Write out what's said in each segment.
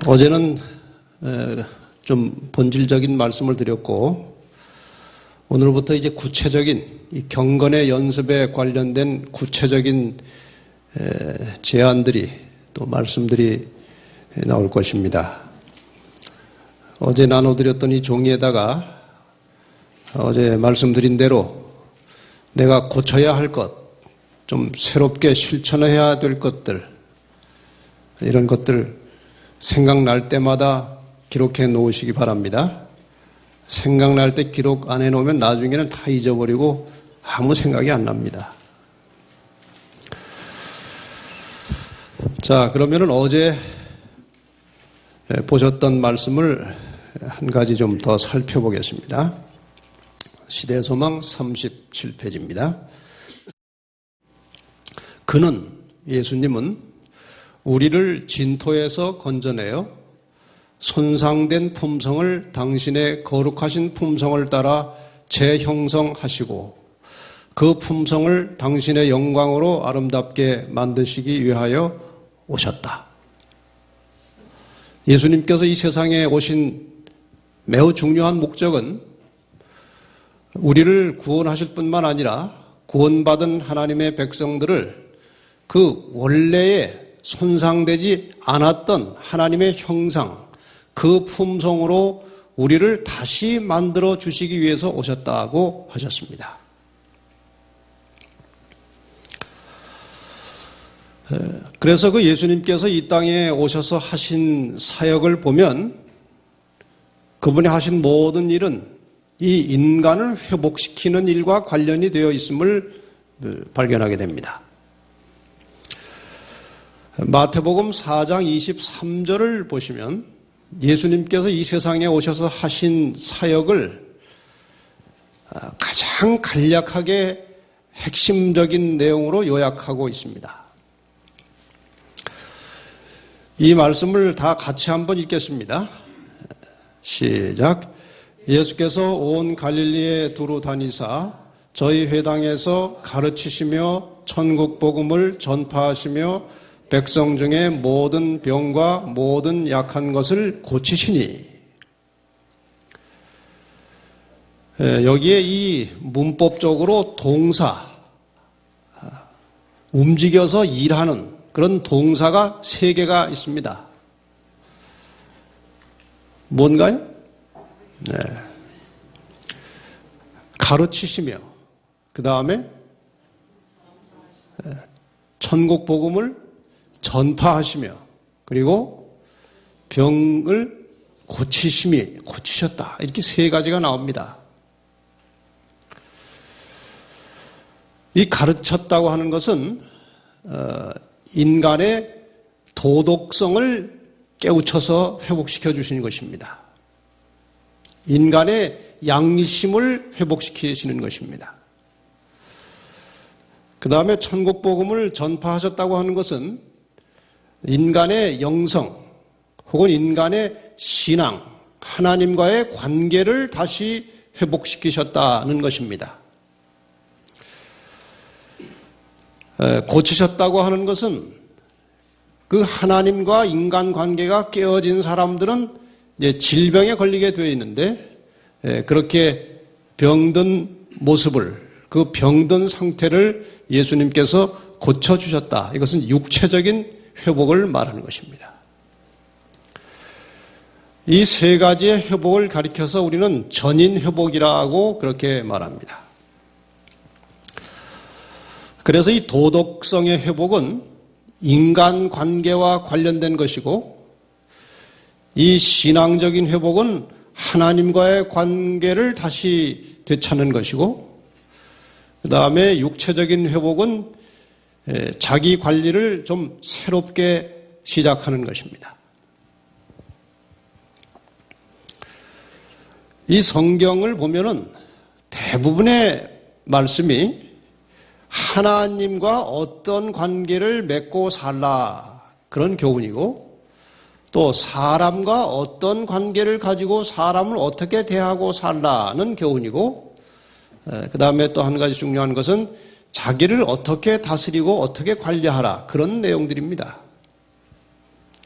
어제는 좀 본질적인 말씀을 드렸고, 오늘부터 이제 구체적인 이 경건의 연습에 관련된 구체적인 제안들이 또 말씀들이 나올 것입니다. 어제 나눠드렸던 이 종이에다가 어제 말씀드린 대로 내가 고쳐야 할 것, 좀 새롭게 실천해야 될 것들, 이런 것들 생각날 때마다 기록해 놓으시기 바랍니다. 생각날 때 기록 안 해놓으면 나중에는 다 잊어버리고 아무 생각이 안 납니다. 자, 그러면은 어제 보셨던 말씀을 한 가지 좀 더 살펴보겠습니다. 시대소망 37페이지입니다. 그는, 예수님은 우리를 진토에서 건져내어 손상된 품성을 당신의 거룩하신 품성을 따라 재형성하시고 그 품성을 당신의 영광으로 아름답게 만드시기 위하여 오셨다. 예수님께서 이 세상에 오신 매우 중요한 목적은 우리를 구원하실 뿐만 아니라 구원받은 하나님의 백성들을 그 원래의 손상되지 않았던 하나님의 형상, 그 품성으로 우리를 다시 만들어 주시기 위해서 오셨다고 하셨습니다. 그래서 그 예수님께서 이 땅에 오셔서 하신 사역을 보면 그분이 하신 모든 일은 이 인간을 회복시키는 일과 관련이 되어 있음을 발견하게 됩니다. 마태복음 4장 23절을 보시면 예수님께서 이 세상에 오셔서 하신 사역을 가장 간략하게 핵심적인 내용으로 요약하고 있습니다. 이 말씀을 다 같이 한번 읽겠습니다. 시작. 예수께서 온 갈릴리에 두루 다니사 저희 회당에서 가르치시며 천국 복음을 전파하시며 백성 중에 모든 병과 모든 약한 것을 고치시니. 여기에 이 문법적으로 동사, 움직여서 일하는 그런 동사가 3개가 있습니다. 뭔가요? 네. 가르치시며, 그 다음에 천국 복음을 전파하시며, 그리고 병을 고치셨다. 이렇게 3가지가 나옵니다. 이 가르쳤다고 하는 것은 인간의 도덕성을 깨우쳐서 회복시켜 주시는 것입니다. 인간의 양심을 회복시키시는 것입니다. 그 다음에 천국 복음을 전파하셨다고 하는 것은 인간의 영성 혹은 인간의 신앙, 하나님과의 관계를 다시 회복시키셨다는 것입니다. 고치셨다고 하는 것은 그 하나님과 인간 관계가 깨어진 사람들은 이제 질병에 걸리게 되어 있는데 그렇게 병든 모습을, 그 병든 상태를 예수님께서 고쳐주셨다. 이것은 육체적인 회복을 말하는 것입니다. 이 3가지의 회복을 가리켜서 우리는 전인 회복이라고 그렇게 말합니다. 그래서 이 도덕성의 회복은 인간 관계와 관련된 것이고, 이 신앙적인 회복은 하나님과의 관계를 다시 되찾는 것이고, 그 다음에 육체적인 회복은 자기 관리를 좀 새롭게 시작하는 것입니다. 이 성경을 보면은 대부분의 말씀이 하나님과 어떤 관계를 맺고 살라, 그런 교훈이고, 또 사람과 어떤 관계를 가지고 사람을 어떻게 대하고 살라는 교훈이고, 그 다음에 또 한 가지 중요한 것은 자기를 어떻게 다스리고 어떻게 관리하라, 그런 내용들입니다.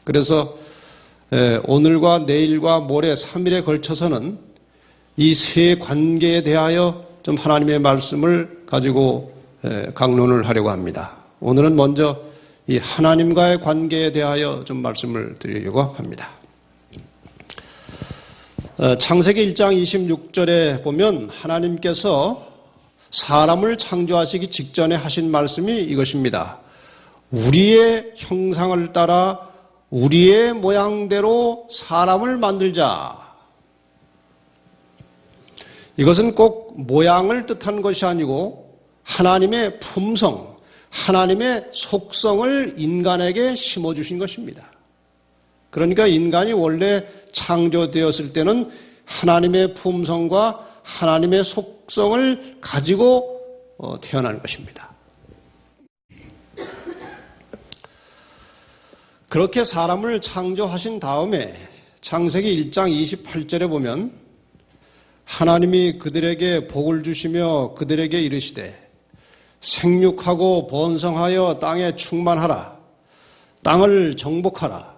그래서 오늘과 내일과 모레 3일에 걸쳐서는 이 세 관계에 대하여 좀 하나님의 말씀을 가지고 강론을 하려고 합니다. 오늘은 먼저 이 하나님과의 관계에 대하여 좀 말씀을 드리려고 합니다. 창세기 1장 26절에 보면 하나님께서 사람을 창조하시기 직전에 하신 말씀이 이것입니다. 우리의 형상을 따라 우리의 모양대로 사람을 만들자. 이것은 꼭 모양을 뜻한 것이 아니고 하나님의 품성, 하나님의 속성을 인간에게 심어주신 것입니다. 그러니까 인간이 원래 창조되었을 때는 하나님의 품성과 하나님의 속성을 가지고 태어난 것입니다. 그렇게 사람을 창조하신 다음에 창세기 1장 28절에 보면 하나님이 그들에게 복을 주시며 그들에게 이르시되 생육하고 번성하여 땅에 충만하라. 땅을 정복하라.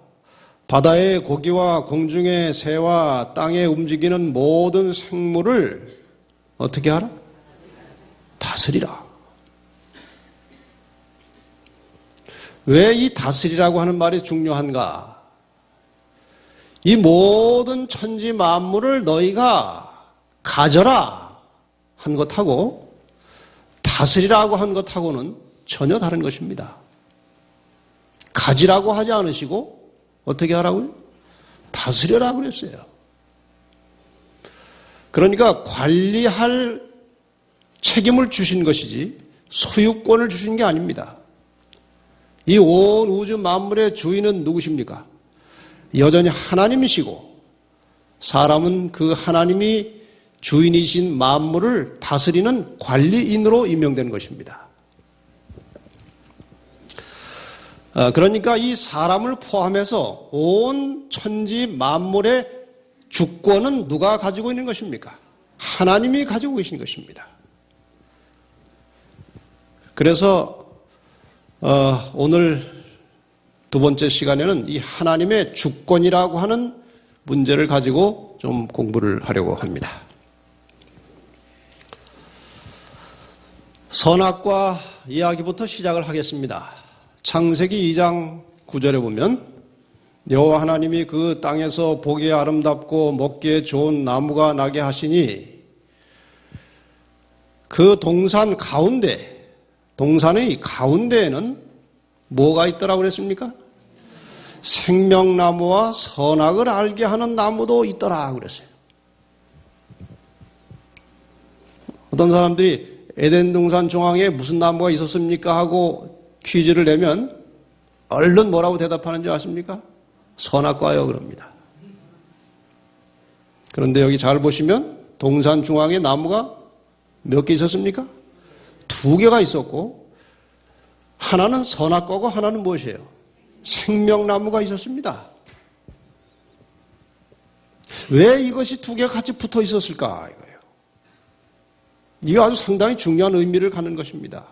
바다의 고기와 공중의 새와 땅에 움직이는 모든 생물을 어떻게 하라? 다스리라. 왜 이 다스리라고 하는 말이 중요한가? 이 모든 천지 만물을 너희가 가져라 한 것하고 다스리라고 한 것하고는 전혀 다른 것입니다. 가지라고 하지 않으시고 어떻게 하라고요? 다스려라고 그랬어요. 그러니까 관리할 책임을 주신 것이지 소유권을 주신 게 아닙니다. 이 온 우주 만물의 주인은 누구십니까? 여전히 하나님이시고 사람은 그 하나님이 주인이신 만물을 다스리는 관리인으로 임명된 것입니다. 그러니까 이 사람을 포함해서 온 천지 만물의 주권은 누가 가지고 있는 것입니까? 하나님이 가지고 계신 것입니다. 그래서 오늘 두 번째 시간에는 이 하나님의 주권이라고 하는 문제를 가지고 좀 공부를 하려고 합니다. 선악과 이야기부터 시작을 하겠습니다. 창세기 2장 9절에 보면 여호와 하나님이 그 땅에서 보기에 아름답고 먹기에 좋은 나무가 나게 하시니 그 동산 가운데 동산의 가운데에는 뭐가 있더라고 그랬습니까? 생명나무와 선악을 알게 하는 나무도 있더라 그랬어요. 어떤 사람들이 에덴 동산 중앙에 무슨 나무가 있었습니까? 하고 퀴즈를 내면 얼른 뭐라고 대답하는 줄 아십니까? 선악과요 그럽니다. 그런데 여기 잘 보시면 동산 중앙에 나무가 몇 개 있었습니까? 2개가 있었고 하나는 선악과고 하나는 무엇이에요? 생명나무가 있었습니다. 왜 이것이 2개가 같이 붙어 있었을까? 이거예요. 이게 아주 상당히 중요한 의미를 갖는 것입니다.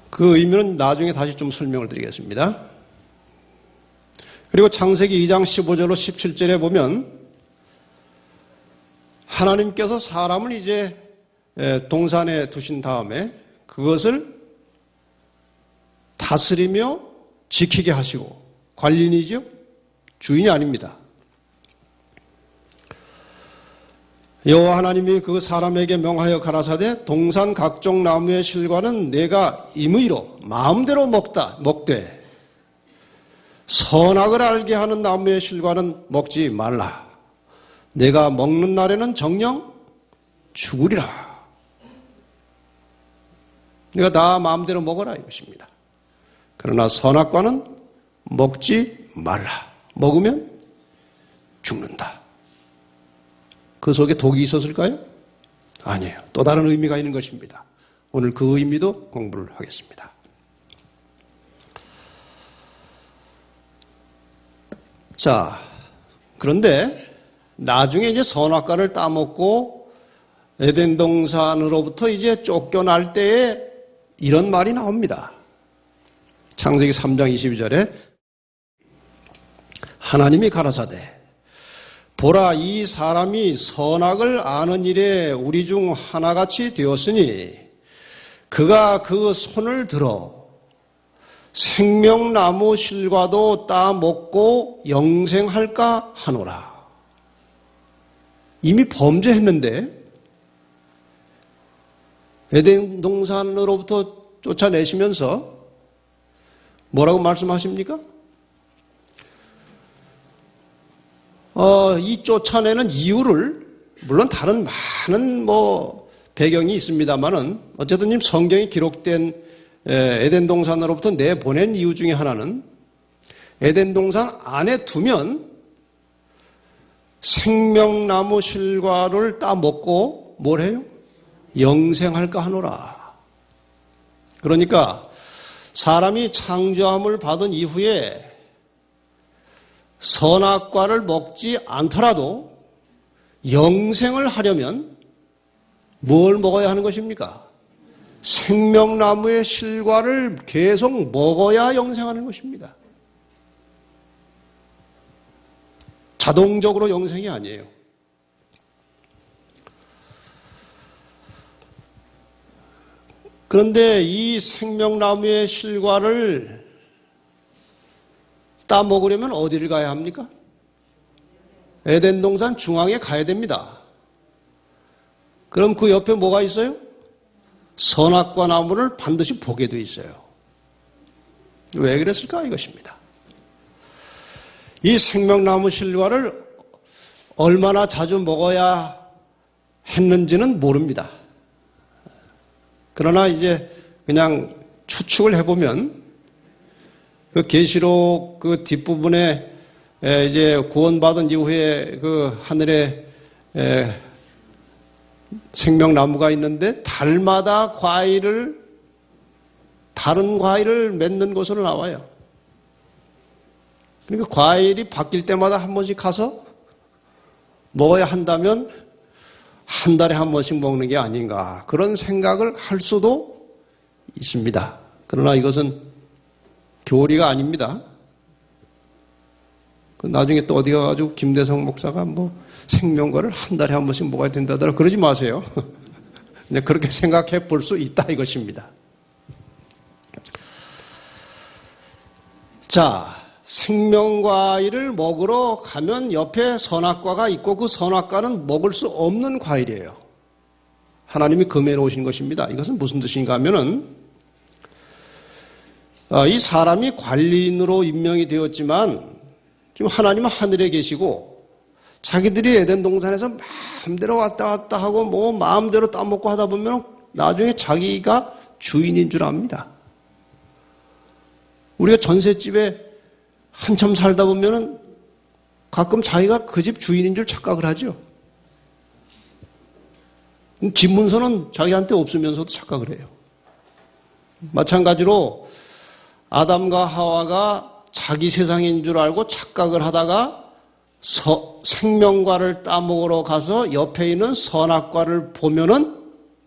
그 의미는 나중에 다시 좀 설명을 드리겠습니다. 그리고 창세기 2장 15절로 17절에 보면 하나님께서 사람을 이제 동산에 두신 다음에 그것을 다스리며 지키게 하시고 관리인이죠. 주인이 아닙니다. 여호와 하나님이 그 사람에게 명하여 가라사대 동산 각종 나무의 실과는 내가 임의로 마음대로 먹되 선악을 알게 하는 나무의 실과는 먹지 말라. 내가 먹는 날에는 정녕 죽으리라. 내가 다 마음대로 먹어라 이것입니다. 그러나 선악과는 먹지 말라. 먹으면 죽는다. 그 속에 독이 있었을까요? 아니에요. 또 다른 의미가 있는 것입니다. 오늘 그 의미도 공부를 하겠습니다. 자, 그런데 나중에 이제 선악과를 따먹고 에덴 동산으로부터 이제 쫓겨날 때에 이런 말이 나옵니다. 창세기 3장 22절에 하나님이 가라사대 보라 이 사람이 선악을 아는 일에 우리 중 하나같이 되었으니 그가 그 손을 들어 생명나무 실과도 따먹고 영생할까 하노라. 이미 범죄했는데 에덴 동산으로부터 쫓아내시면서 뭐라고 말씀하십니까? 이 쫓아내는 이유를 물론 다른 많은 배경이 있습니다만은 어쨌든 지금 성경이 기록된 에덴 동산으로부터 내보낸 이유 중에 하나는 에덴 동산 안에 두면 생명나무 실과를 따먹고 뭘 해요? 영생할까 하노라. 그러니까 사람이 창조함을 받은 이후에 선악과를 먹지 않더라도 영생을 하려면 뭘 먹어야 하는 것입니까? 생명나무의 실과를 계속 먹어야 영생하는 것입니다. 자동적으로 영생이 아니에요. 그런데 이 생명나무의 실과를 따먹으려면 어디를 가야 합니까? 에덴 동산 중앙에 가야 됩니다. 그럼 그 옆에 뭐가 있어요? 선악과 나무를 반드시 보게 돼 있어요. 왜 그랬을까 이것입니다. 이 생명나무 실과를 얼마나 자주 먹어야 했는지는 모릅니다. 그러나 이제 그냥 추측을 해보면 그 계시록 그 뒷부분에 이제 구원받은 이후에 그 하늘에 생명나무가 있는데 달마다 다른 과일을 맺는 것으로 나와요. 그러니까 과일이 바뀔 때마다 한 번씩 가서 먹어야 한다면 한 달에 한 번씩 먹는 게 아닌가 그런 생각을 할 수도 있습니다. 그러나 이것은 교리가 아닙니다. 나중에 또 어디 가가지고 김대성 목사가 생명과를 한 달에 한 번씩 먹어야 된다더라 그러지 마세요. 그냥 그렇게 생각해 볼 수 있다 이것입니다. 자, 생명과일을 먹으러 가면 옆에 선악과가 있고 그 선악과는 먹을 수 없는 과일이에요. 하나님이 금해 놓으신 것입니다. 이것은 무슨 뜻인가 하면은 이 사람이 관리인으로 임명이 되었지만 지금 하나님은 하늘에 계시고 자기들이 에덴 동산에서 마음대로 왔다 갔다 하고 마음대로 따먹고 하다 보면 나중에 자기가 주인인 줄 압니다. 우리가 전셋집에 한참 살다 보면은 가끔 자기가 그 집 주인인 줄 착각을 하죠. 집 문서는 자기한테 없으면서도 착각을 해요. 마찬가지로 아담과 하와가 자기 세상인 줄 알고 착각을 하다가 생명과를 따먹으러 가서 옆에 있는 선악과를 보면은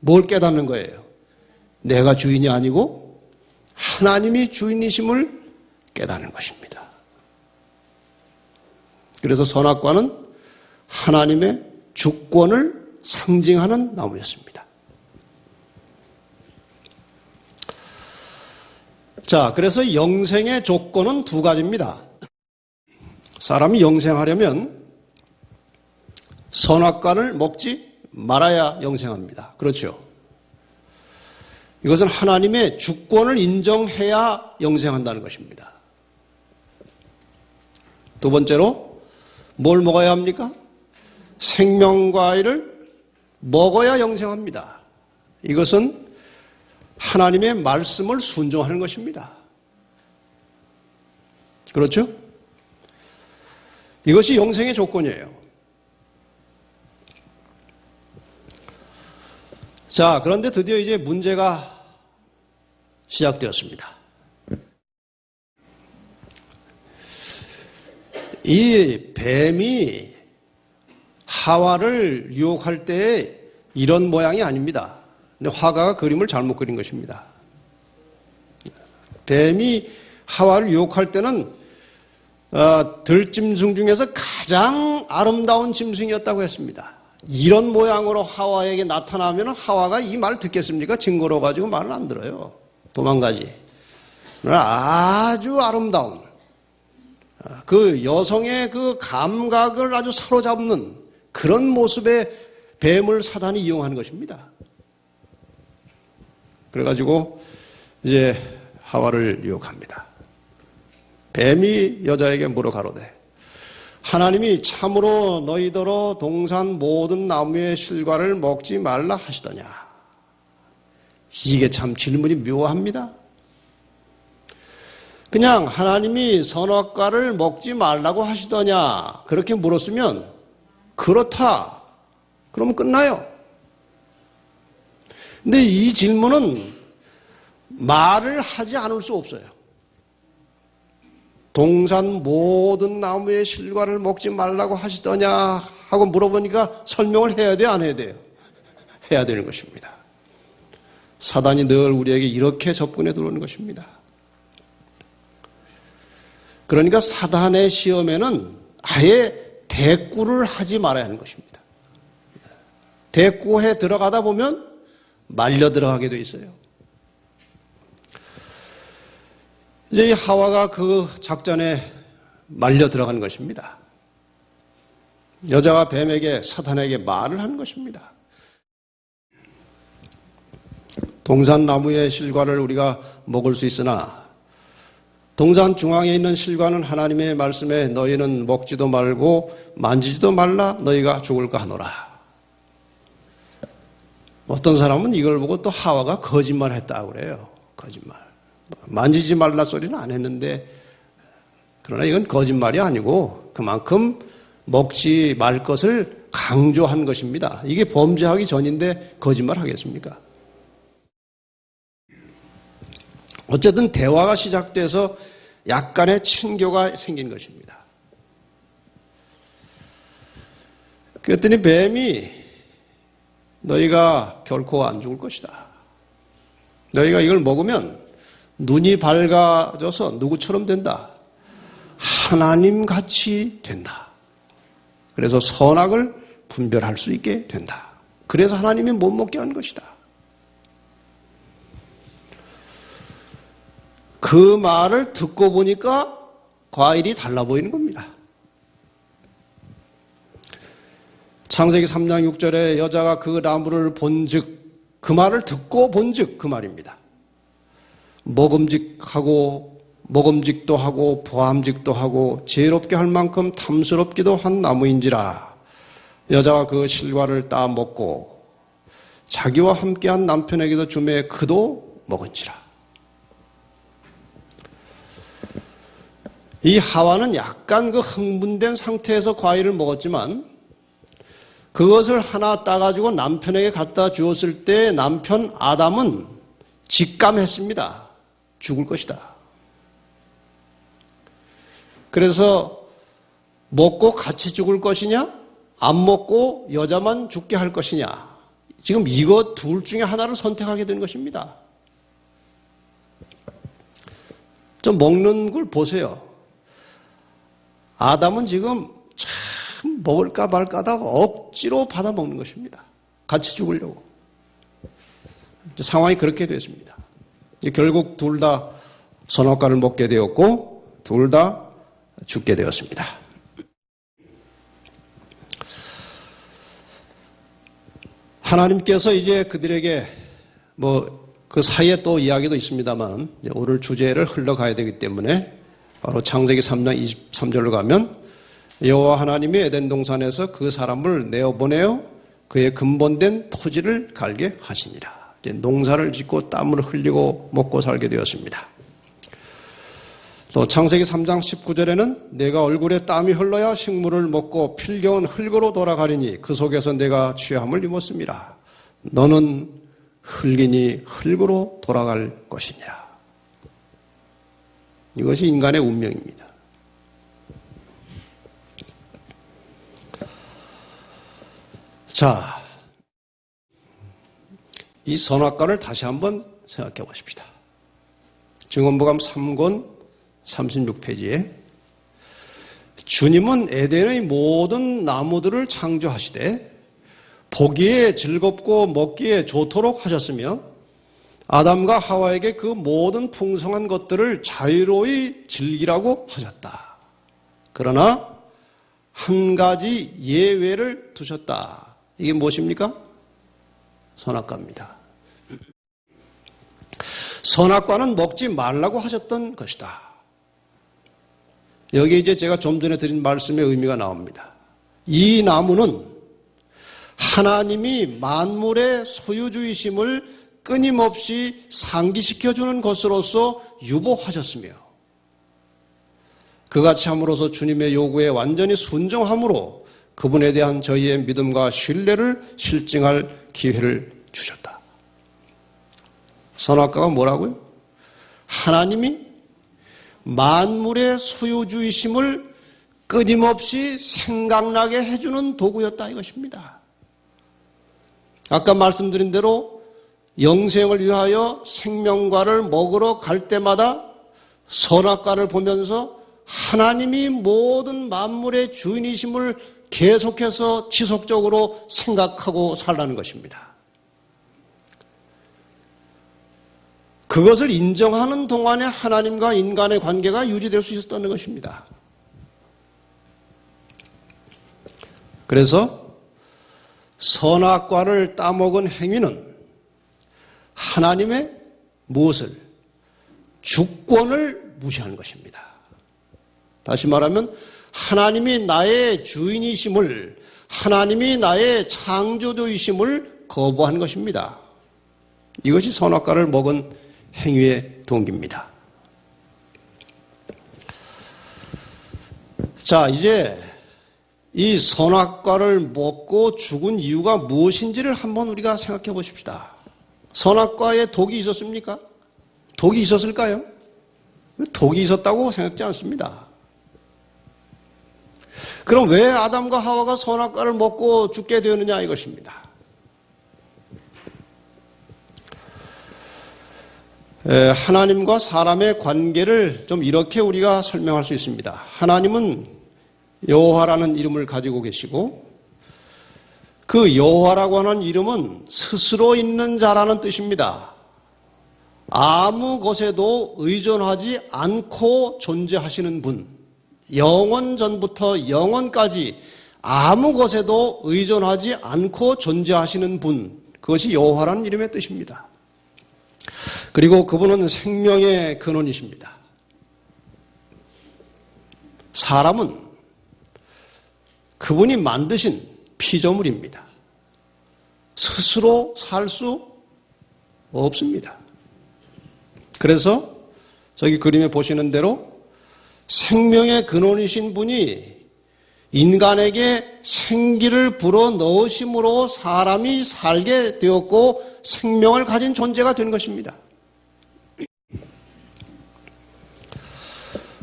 뭘 깨닫는 거예요? 내가 주인이 아니고 하나님이 주인이심을 깨닫는 것입니다. 그래서 선악과는 하나님의 주권을 상징하는 나무였습니다. 자, 그래서 영생의 조건은 두 가지입니다. 사람이 영생하려면 선악과를 먹지 말아야 영생합니다. 그렇죠? 이것은 하나님의 주권을 인정해야 영생한다는 것입니다. 두 번째로 뭘 먹어야 합니까? 생명과일을 먹어야 영생합니다. 이것은 하나님의 말씀을 순종하는 것입니다. 그렇죠? 이것이 영생의 조건이에요. 자, 그런데 드디어 이제 문제가 시작되었습니다. 이 뱀이 하와를 유혹할 때 이런 모양이 아닙니다. 근데 화가가 그림을 잘못 그린 것입니다. 뱀이 하와를 유혹할 때는 들짐승 중에서 가장 아름다운 짐승이었다고 했습니다. 이런 모양으로 하와에게 나타나면 하와가 이 말 듣겠습니까? 징그러워가지고 말을 안 들어요. 도망가지. 그러나 아주 아름다운 그 여성의 그 감각을 아주 사로잡는 그런 모습의 뱀을 사단이 이용하는 것입니다. 그래가지고 이제 하와를 유혹합니다. 뱀이 여자에게 물어 가로되 하나님이 참으로 너희더러 동산 모든 나무의 실과를 먹지 말라 하시더냐. 이게 참 질문이 묘합니다. 그냥 하나님이 선악과를 먹지 말라고 하시더냐 그렇게 물었으면 그렇다 그러면 끝나요. 근데 이 질문은 말을 하지 않을 수 없어요. 동산 모든 나무의 실과를 먹지 말라고 하시더냐 하고 물어보니까 설명을 해야 돼요, 안 해야 돼요? 해야 되는 것입니다. 사단이 늘 우리에게 이렇게 접근해 들어오는 것입니다. 그러니까 사단의 시험에는 아예 대꾸를 하지 말아야 하는 것입니다. 대꾸해 들어가다 보면 말려 들어가게 돼 있어요. 이제 이 하와가 그 작전에 말려 들어가는 것입니다. 여자가 뱀에게 사탄에게 말을 하는 것입니다. 동산 나무의 실과를 우리가 먹을 수 있으나 동산 중앙에 있는 실과는 하나님의 말씀에 너희는 먹지도 말고 만지지도 말라 너희가 죽을까 하노라. 어떤 사람은 이걸 보고 또 하와가 거짓말했다고 그래요. 거짓말. 만지지 말라 소리는 안 했는데 그러나 이건 거짓말이 아니고 그만큼 먹지 말 것을 강조한 것입니다. 이게 범죄하기 전인데 거짓말 하겠습니까? 어쨌든 대화가 시작돼서 약간의 친교가 생긴 것입니다. 그랬더니 뱀이 너희가 결코 안 죽을 것이다. 너희가 이걸 먹으면 눈이 밝아져서 누구처럼 된다. 하나님같이 된다. 그래서 선악을 분별할 수 있게 된다. 그래서 하나님이 못 먹게 한 것이다. 그 말을 듣고 보니까 과일이 달라 보이는 겁니다. 창세기 3장 6절에 여자가 그 나무를 본즉 그 말을 듣고 본즉 그 말입니다. 먹음직도 하고 보암직도 하고 지혜롭게 할 만큼 탐스럽기도 한 나무인지라. 여자가 그 실과를 따 먹고 자기와 함께한 남편에게도 주매 그도 먹은지라. 이 하와는 약간 그 흥분된 상태에서 과일을 먹었지만 그것을 하나 따가지고 남편에게 갖다 주었을 때 남편 아담은 직감했습니다. 죽을 것이다. 그래서 먹고 같이 죽을 것이냐? 안 먹고 여자만 죽게 할 것이냐? 지금 이거 둘 중에 하나를 선택하게 된 것입니다. 좀 먹는 걸 보세요. 아담은 지금 참 먹을까 말까 하다가 억지로 받아 먹는 것입니다. 같이 죽으려고. 상황이 그렇게 됐습니다. 결국 둘 다 선악과를 먹게 되었고 둘 다 죽게 되었습니다. 하나님께서 이제 그들에게 그 사이에 또 이야기도 있습니다만 오늘 주제를 흘러가야 되기 때문에 바로 창세기 3장 23절로 가면 여호와 하나님이 에덴 동산에서 그 사람을 내어보내어 그의 근본된 토지를 갈게 하시니라. 이제 농사를 짓고 땀을 흘리고 먹고 살게 되었습니다. 또 창세기 3장 19절에는 내가 얼굴에 땀이 흘러야 식물을 먹고 필겨운 흙으로 돌아가리니 그 속에서 내가 취함을 입었습니다. 너는 흙이니 흙으로 돌아갈 것이니라. 이것이 인간의 운명입니다. 자, 이 선악과를 다시 한번 생각해 보십시다. 증언복음 3권 36페이지에 주님은 에덴의 모든 나무들을 창조하시되 보기에 즐겁고 먹기에 좋도록 하셨으며 아담과 하와에게 그 모든 풍성한 것들을 자유로이 즐기라고 하셨다. 그러나 한 가지 예외를 두셨다. 이게 무엇입니까? 선악과입니다. 선악과는 먹지 말라고 하셨던 것이다. 여기 이제 제가 좀 전에 드린 말씀의 의미가 나옵니다. 이 나무는 하나님이 만물의 소유주의심을 끊임없이 상기시켜주는 것으로서 유보하셨으며 그같이 함으로써 주님의 요구에 완전히 순종함으로 그분에 대한 저희의 믿음과 신뢰를 실증할 기회를 주셨다. 선악과가 뭐라고요? 하나님이 만물의 소유주의심을 끊임없이 생각나게 해주는 도구였다 이것입니다. 아까 말씀드린 대로 영생을 위하여 생명과를 먹으러 갈 때마다 선악과를 보면서 하나님이 모든 만물의 주인이심을 계속해서 지속적으로 생각하고 살라는 것입니다. 그것을 인정하는 동안에 하나님과 인간의 관계가 유지될 수 있었다는 것입니다. 그래서 선악과를 따먹은 행위는 하나님의 무엇을? 주권을 무시하는 것입니다. 다시 말하면 하나님이 나의 주인이심을, 하나님이 나의 창조주이심을 거부하는 것입니다. 이것이 선악과를 먹은 행위의 동기입니다. 자, 이제 이 선악과를 먹고 죽은 이유가 무엇인지를 한번 우리가 생각해 보십시다. 선악과에 독이 있었습니까? 독이 있었을까요? 독이 있었다고 생각지 않습니다. 그럼 왜 아담과 하와가 선악과를 먹고 죽게 되었느냐 이것입니다. 하나님과 사람의 관계를 좀 이렇게 우리가 설명할 수 있습니다. 하나님은 여호와라는 이름을 가지고 계시고 그 여호와라고 하는 이름은 스스로 있는 자라는 뜻입니다. 아무 것에도 의존하지 않고 존재하시는 분, 영원 전부터 영원까지 아무 것에도 의존하지 않고 존재하시는 분, 그것이 여호와라는 이름의 뜻입니다. 그리고 그분은 생명의 근원이십니다. 사람은 그분이 만드신 피조물입니다. 스스로 살 수 없습니다. 그래서 저기 그림에 보시는 대로 생명의 근원이신 분이 인간에게 생기를 불어넣으심으로 사람이 살게 되었고 생명을 가진 존재가 된 것입니다.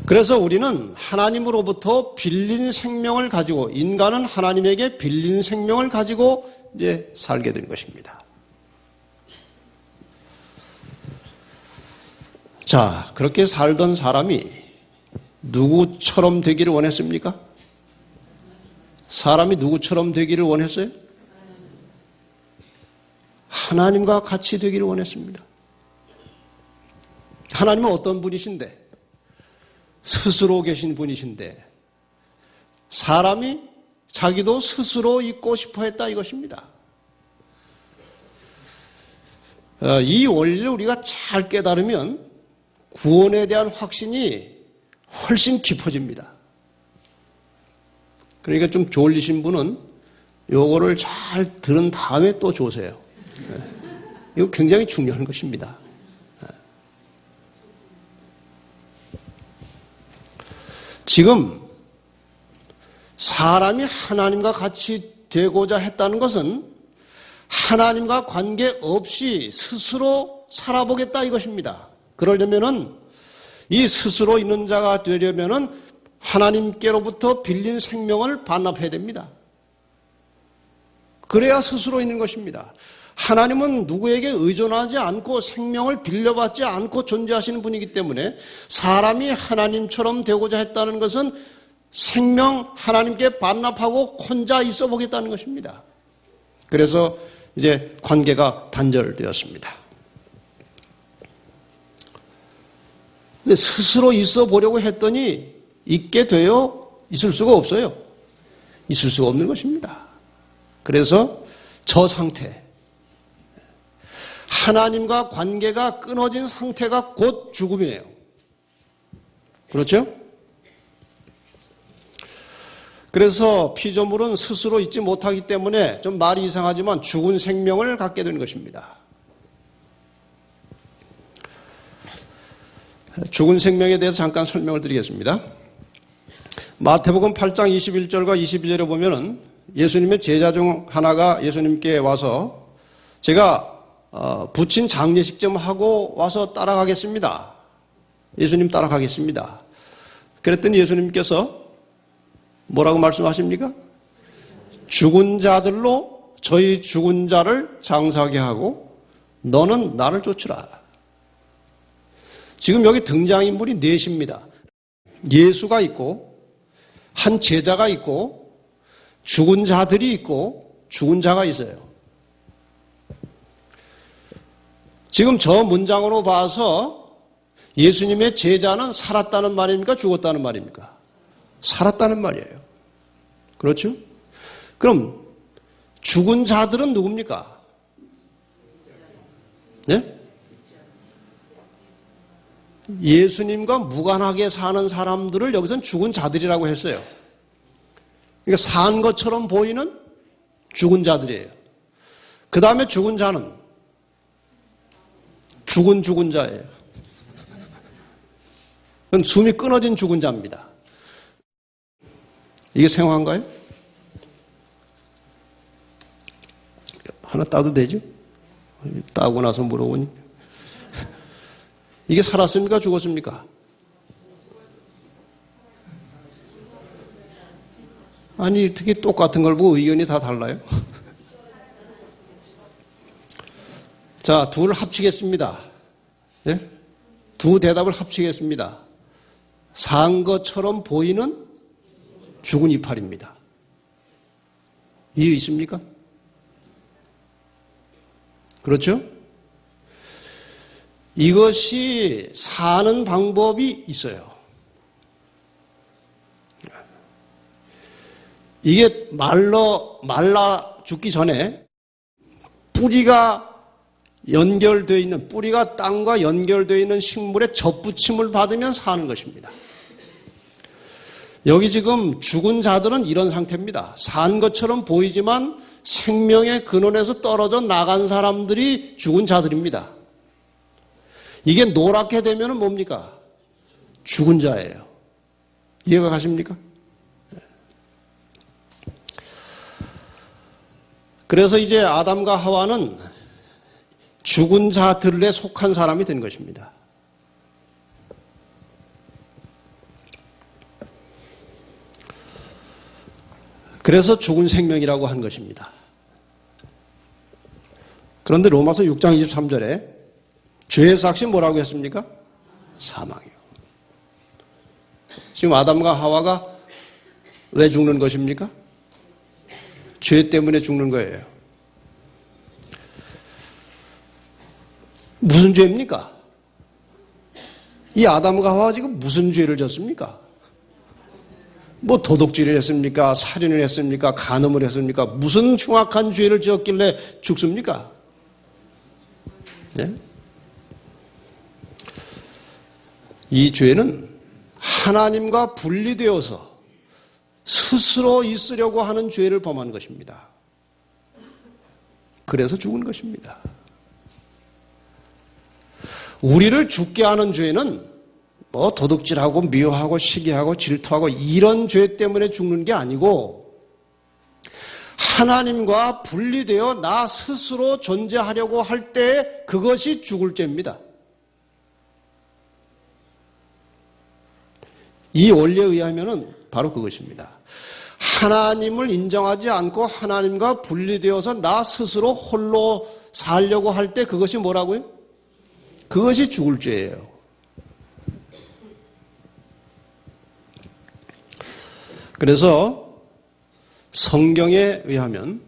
그래서 우리는 하나님으로부터 빌린 생명을 가지고, 인간은 하나님에게 빌린 생명을 가지고 이제 살게 된 것입니다. 자, 그렇게 살던 사람이 누구처럼 되기를 원했습니까? 사람이 누구처럼 되기를 원했어요? 하나님과 같이 되기를 원했습니다. 하나님은 어떤 분이신데? 스스로 계신 분이신데 사람이 자기도 스스로 있고 싶어 했다 이것입니다. 이 원리를 우리가 잘 깨달으면 구원에 대한 확신이 훨씬 깊어집니다. 그러니까 좀 졸리신 분은 요거를 잘 들은 다음에 또 조세요. 이거 굉장히 중요한 것입니다. 지금 사람이 하나님과 같이 되고자 했다는 것은 하나님과 관계없이 스스로 살아보겠다 이것입니다. 그러려면은 이 스스로 있는 자가 되려면은 하나님께로부터 빌린 생명을 반납해야 됩니다. 그래야 스스로 있는 것입니다. 하나님은 누구에게 의존하지 않고 생명을 빌려받지 않고 존재하시는 분이기 때문에 사람이 하나님처럼 되고자 했다는 것은 생명 하나님께 반납하고 혼자 있어 보겠다는 것입니다. 그래서 이제 관계가 단절되었습니다. 근데 스스로 있어 보려고 했더니 있게 되어 있을 수가 없어요. 있을 수가 없는 것입니다. 그래서 저 상태, 하나님과 관계가 끊어진 상태가 곧 죽음이에요. 그렇죠? 그래서 피조물은 스스로 있지 못하기 때문에 좀 말이 이상하지만 죽은 생명을 갖게 되는 것입니다. 죽은 생명에 대해서 잠깐 설명을 드리겠습니다. 마태복음 8장 21절과 22절에 보면은 예수님의 제자 중 하나가 예수님께 와서 제가 부친 장례식 좀 하고 와서 따라가겠습니다. 예수님 따라가겠습니다. 그랬더니 예수님께서 뭐라고 말씀하십니까? 죽은 자들로 저희 죽은 자를 장사하게 하고 너는 나를 쫓으라. 지금 여기 등장인물이 넷입니다. 예수가 있고 한 제자가 있고 죽은 자들이 있고 죽은 자가 있어요. 지금 저 문장으로 봐서 예수님의 제자는 살았다는 말입니까? 죽었다는 말입니까? 살았다는 말이에요. 그렇죠? 그럼 죽은 자들은 누굽니까? 네? 예수님과 무관하게 사는 사람들을 여기서는 죽은 자들이라고 했어요. 그러니까 산 것처럼 보이는 죽은 자들이에요. 그 다음에 죽은 자는 죽은 자예요. 그건 숨이 끊어진 죽은 자입니다. 이게 생화인가요? 하나 따도 되죠? 따고 나서 물어보니 이게 살았습니까? 죽었습니까? 아니 어떻게 똑같은 걸 보고 의견이 다 달라요? 자, 둘을 합치겠습니다. 예? 두 대답을 합치겠습니다. 산 것처럼 보이는 죽은 이파리입니다. 이해 있습니까? 그렇죠? 이것이 사는 방법이 있어요. 이게 말라 죽기 전에 뿌리가 연결되어 있는, 뿌리가 땅과 연결되어 있는 식물의 접붙임을 받으면 사는 것입니다. 여기 지금 죽은 자들은 이런 상태입니다. 산 것처럼 보이지만 생명의 근원에서 떨어져 나간 사람들이 죽은 자들입니다. 이게 노랗게 되면 뭡니까? 죽은 자예요. 이해가 가십니까? 그래서 이제 아담과 하와는 죽은 자들에 속한 사람이 된 것입니다. 그래서 죽은 생명이라고 한 것입니다. 그런데 로마서 6장 23절에 죄의 삭시 뭐라고 했습니까? 사망이요. 지금 아담과 하와가 왜 죽는 것입니까? 죄 때문에 죽는 거예요. 무슨 죄입니까? 이 아담과 하와가 지금 무슨 죄를 졌습니까? 뭐 도둑질을 했습니까? 살인을 했습니까? 간음을 했습니까? 무슨 흉악한 죄를 지었길래 죽습니까? 네? 이 죄는 하나님과 분리되어서 스스로 있으려고 하는 죄를 범한 것입니다. 그래서 죽은 것입니다. 우리를 죽게 하는 죄는 뭐 도둑질하고 미워하고 시기하고 질투하고 이런 죄 때문에 죽는 게 아니고 하나님과 분리되어 나 스스로 존재하려고 할 때 그것이 죽을 죄입니다. 이 원리에 의하면은 바로 그것입니다. 하나님을 인정하지 않고 하나님과 분리되어서 나 스스로 홀로 살려고 할 때 그것이 뭐라고요? 그것이 죽을 죄예요. 그래서 성경에 의하면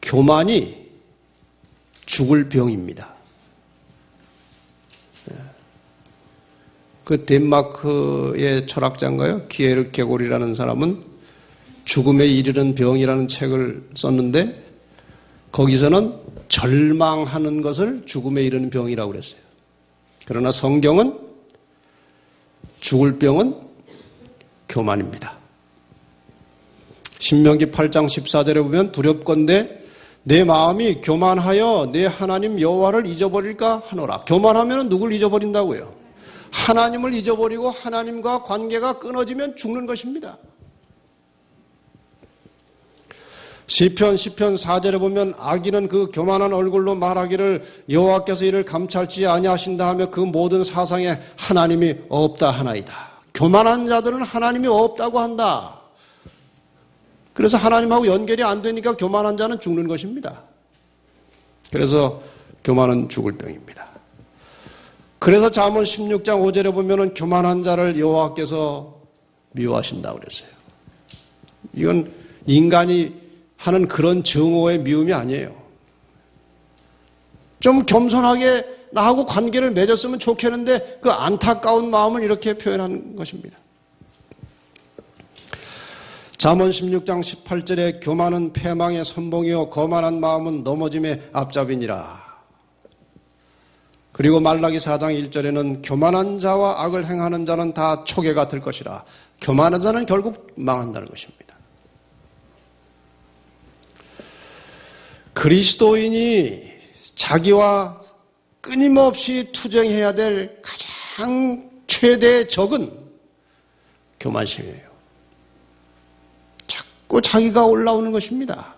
교만이 죽을 병입니다. 그 덴마크의 철학자인가요? 키에르케고르라는 사람은 죽음에 이르는 병이라는 책을 썼는데 거기서는 절망하는 것을 죽음에 이르는 병이라고 그랬어요. 그러나 성경은 죽을 병은 교만입니다. 신명기 8장 14절에 보면 두렵건대 내 마음이 교만하여 내 하나님 여호와를 잊어버릴까 하노라. 교만하면 누굴 잊어버린다고요? 하나님을 잊어버리고 하나님과 관계가 끊어지면 죽는 것입니다. 시편 4절에 보면 악인은 그 교만한 얼굴로 말하기를 여호와께서 이를 감찰지 아니하신다 하며 그 모든 사상에 하나님이 없다 하나이다. 교만한 자들은 하나님이 없다고 한다. 그래서 하나님하고 연결이 안 되니까 교만한 자는 죽는 것입니다. 그래서 교만은 죽을 병입니다. 그래서 잠언 16장 5절에 보면은 교만한 자를 여호와께서 미워하신다고 그랬어요. 이건 인간이 하는 그런 증오의 미움이 아니에요. 좀 겸손하게 나하고 관계를 맺었으면 좋겠는데 그 안타까운 마음을 이렇게 표현하는 것입니다. 잠언 16장 18절에 교만은 패망의 선봉이요 거만한 마음은 넘어짐의 앞잡이니라. 그리고 말라기 4장 1절에는 교만한 자와 악을 행하는 자는 다 초계가 될 것이라. 교만한 자는 결국 망한다는 것입니다. 그리스도인이 자기와 끊임없이 투쟁해야 될 가장 최대의 적은 교만심이에요. 자꾸 자기가 올라오는 것입니다.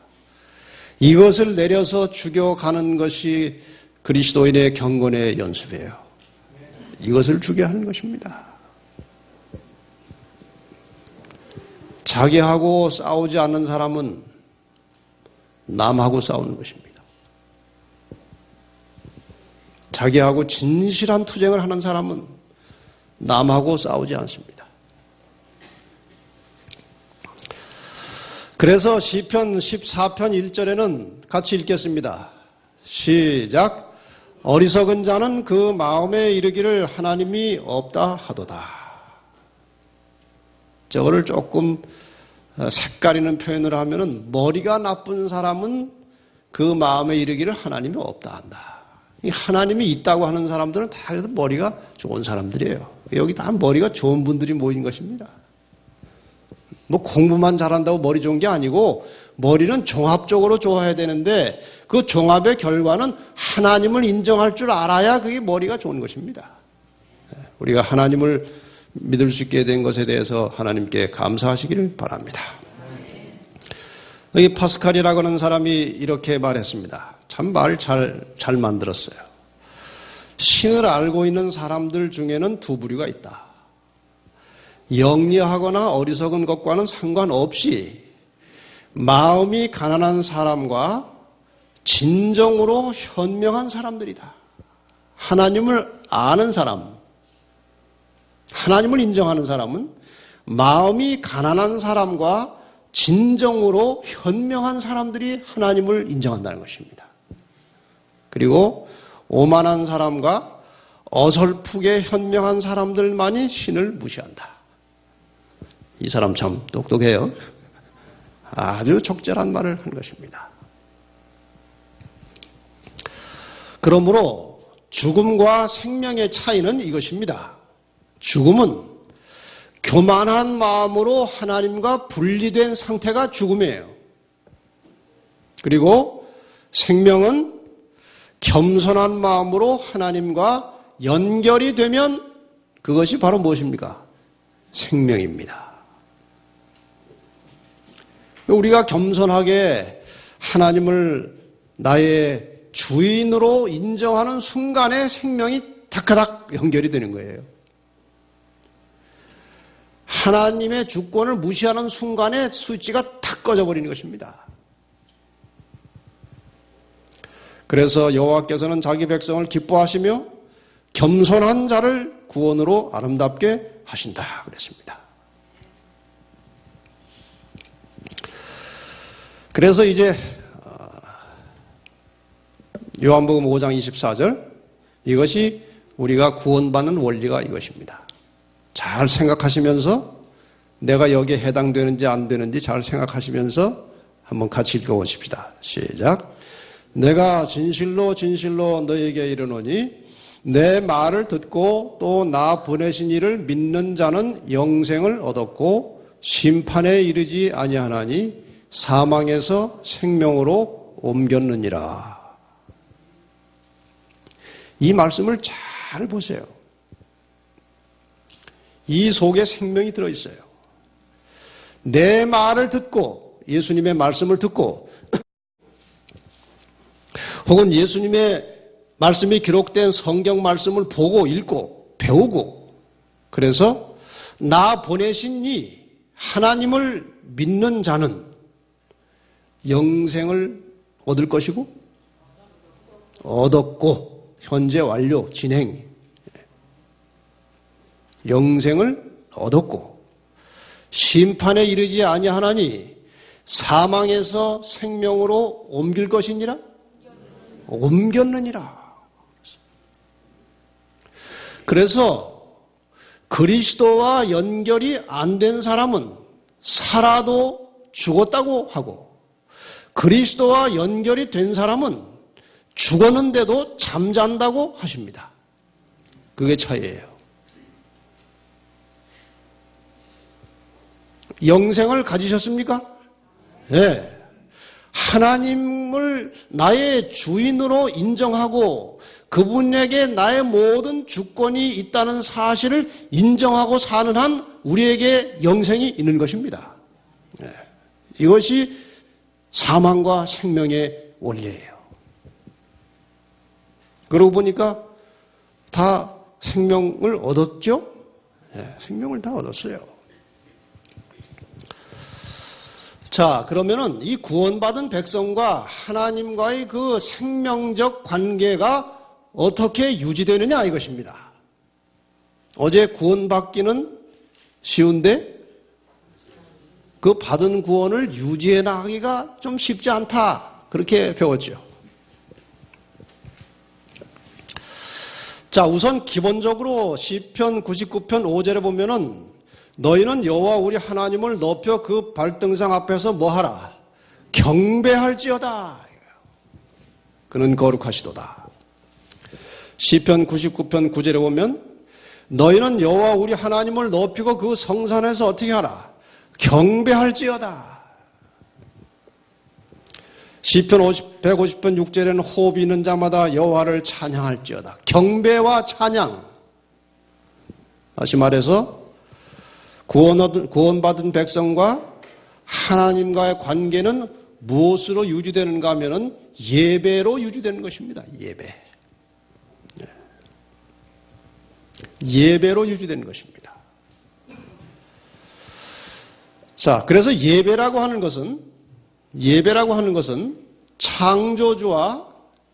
이것을 내려서 죽여가는 것이 그리스도인의 경건의 연습이에요. 이것을 죽여야 하는 것입니다. 자기하고 싸우지 않는 사람은 남하고 싸우는 것입니다. 자기하고 진실한 투쟁을 하는 사람은 남하고 싸우지 않습니다. 그래서 시편 14편 1절에는 같이 읽겠습니다. 시작. 어리석은 자는 그 마음에 이르기를 하나님이 없다 하도다. 저거를 조금 색깔 있는 표현을 하면은 머리가 나쁜 사람은 그 마음에 이르기를 하나님이 없다 한다. 이 하나님이 있다고 하는 사람들은 다 그래도 머리가 좋은 사람들이에요. 여기 다 머리가 좋은 분들이 모인 것입니다. 뭐 공부만 잘한다고 머리 좋은 게 아니고 머리는 종합적으로 좋아야 되는데 그 종합의 결과는 하나님을 인정할 줄 알아야 그게 머리가 좋은 것입니다. 우리가 하나님을 믿을 수 있게 된 것에 대해서 하나님께 감사하시기를 바랍니다. 여기 파스칼이라고 하는 사람이 이렇게 말했습니다. 참 말 잘 만들었어요. 신을 알고 있는 사람들 중에는 두 부류가 있다. 영리하거나 어리석은 것과는 상관없이 마음이 가난한 사람과 진정으로 현명한 사람들이다. 하나님을 아는 사람, 하나님을 인정하는 사람은 마음이 가난한 사람과 진정으로 현명한 사람들이 하나님을 인정한다는 것입니다. 그리고 오만한 사람과 어설프게 현명한 사람들만이 신을 무시한다. 이 사람 참 똑똑해요. 아주 적절한 말을 한 것입니다. 그러므로 죽음과 생명의 차이는 이것입니다. 죽음은 교만한 마음으로 하나님과 분리된 상태가 죽음이에요. 그리고 생명은 겸손한 마음으로 하나님과 연결이 되면 그것이 바로 무엇입니까? 생명입니다. 우리가 겸손하게 하나님을 나의 주인으로 인정하는 순간에 생명이 다카닥 연결이 되는 거예요. 하나님의 주권을 무시하는 순간에 스위치가 탁 꺼져버리는 것입니다. 그래서 여호와께서는 자기 백성을 기뻐하시며 겸손한 자를 구원으로 아름답게 하신다 그랬습니다. 그래서 이제 요한복음 5장 24절, 이것이 우리가 구원받는 원리가 이것입니다. 잘 생각하시면서 내가 여기에 해당되는지 안 되는지 잘 생각하시면서 한번 같이 읽어보십시다. 시작. 내가 진실로 진실로 너에게 이르노니 내 말을 듣고 또 나 보내신 이를 믿는 자는 영생을 얻었고 심판에 이르지 아니하나니 사망에서 생명으로 옮겼느니라. 이 말씀을 잘 보세요. 이 속에 생명이 들어있어요. 내 말을 듣고, 예수님의 말씀을 듣고 혹은 예수님의 말씀이 기록된 성경 말씀을 보고 읽고 배우고, 그래서 나 보내신 이 하나님을 믿는 자는 영생을 얻을 것이고 얻었고, 현재 완료 진행, 영생을 얻었고 심판에 이르지 아니하나니 사망에서 생명으로 옮길 것이니라. 옮겼느니라. 그래서 그리스도와 연결이 안 된 사람은 살아도 죽었다고 하고, 그리스도와 연결이 된 사람은 죽었는데도 잠잔다고 하십니다. 그게 차이예요. 영생을 가지셨습니까? 네. 하나님을 나의 주인으로 인정하고 그분에게 나의 모든 주권이 있다는 사실을 인정하고 사는 한 우리에게 영생이 있는 것입니다. 네. 이것이 사망과 생명의 원리예요. 그러고 보니까 다 생명을 얻었죠? 네, 생명을 다 얻었어요. 자, 그러면은 이 구원받은 백성과 하나님과의 그 생명적 관계가 어떻게 유지되느냐 이것입니다. 어제 구원받기는 쉬운데 그 받은 구원을 유지해 나가기가 좀 쉽지 않다, 그렇게 배웠죠. 자, 우선 기본적으로 시편 99편 5절에 보면은 너희는 여호와 우리 하나님을 높여 그 발등상 앞에서 뭐하라? 경배할지어다. 그는 거룩하시도다. 시편 99편 9절에 보면 너희는 여호와 우리 하나님을 높이고 그 성산에서 어떻게 하라? 경배할지어다. 시편 150편 6절에는 호흡이 있는 자마다 여호와를 찬양할지어다. 경배와 찬양. 다시 말해서 구원받은 백성과 하나님과의 관계는 무엇으로 유지되는가 하면은 예배로 유지되는 것입니다. 예배. 예배로 유지되는 것입니다. 자, 그래서 예배라고 하는 것은 창조주와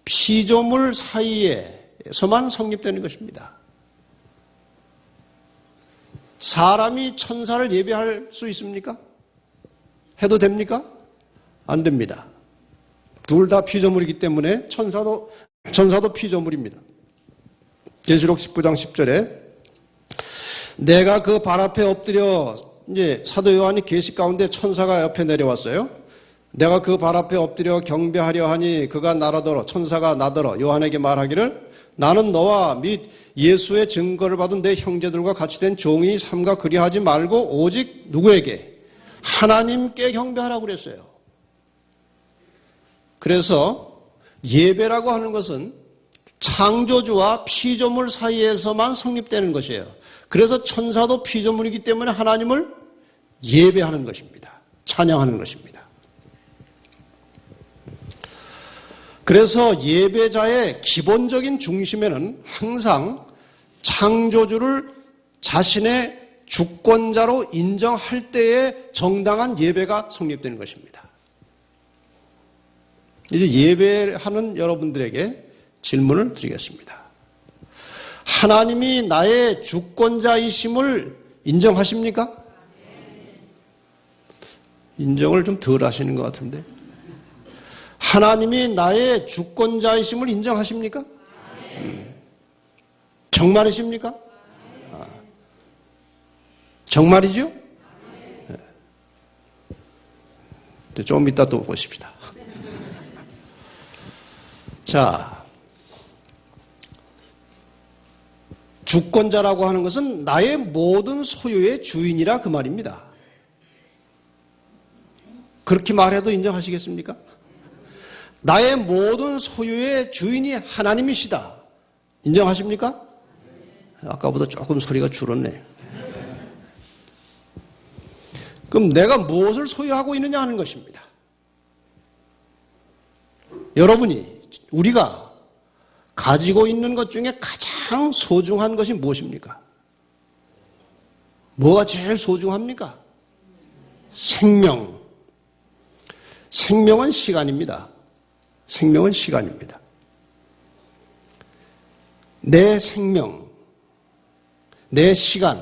피조물 사이에서만 성립되는 것입니다. 사람이 천사를 예배할 수 있습니까? 해도 됩니까? 안 됩니다. 둘 다 피조물이기 때문에 천사도 피조물입니다. 계시록 19장 10절에 내가 그 발 앞에 엎드려, 이제 사도 요한이 계시 가운데 천사가 옆에 내려왔어요. 내가 그 발 앞에 엎드려 경배하려 하니 그가 나더러, 천사가 나더러 요한에게 말하기를 나는 너와 및 예수의 증거를 받은 내 형제들과 같이 된 종이 삼가 그리하지 말고 오직 누구에게? 하나님께 경배하라고 그랬어요. 그래서 예배라고 하는 것은 창조주와 피조물 사이에서만 성립되는 것이에요. 그래서 천사도 피조물이기 때문에 하나님을 예배하는 것입니다. 찬양하는 것입니다. 그래서 예배자의 기본적인 중심에는 항상 창조주를 자신의 주권자로 인정할 때에 정당한 예배가 성립되는 것입니다. 이제 예배하는 여러분들에게 질문을 드리겠습니다. 하나님이 나의 주권자이심을 인정하십니까? 인정을 좀 덜 하시는 것 같은데. 하나님이 나의 주권자이심을 인정하십니까? 정말이십니까? 정말이죠? 네. 좀 이따 또 보십시다. 자, 주권자라고 하는 것은 나의 모든 소유의 주인이라 그 말입니다. 그렇게 말해도 인정하시겠습니까? 나의 모든 소유의 주인이 하나님이시다. 인정하십니까? 아까보다 조금 소리가 줄었네. 그럼 내가 무엇을 소유하고 있느냐 하는 것입니다. 여러분이, 우리가 가지고 있는 것 중에 가장 소중한 것이 무엇입니까? 뭐가 제일 소중합니까? 생명. 생명은 시간입니다. 생명은 시간입니다. 내 생명, 내 시간이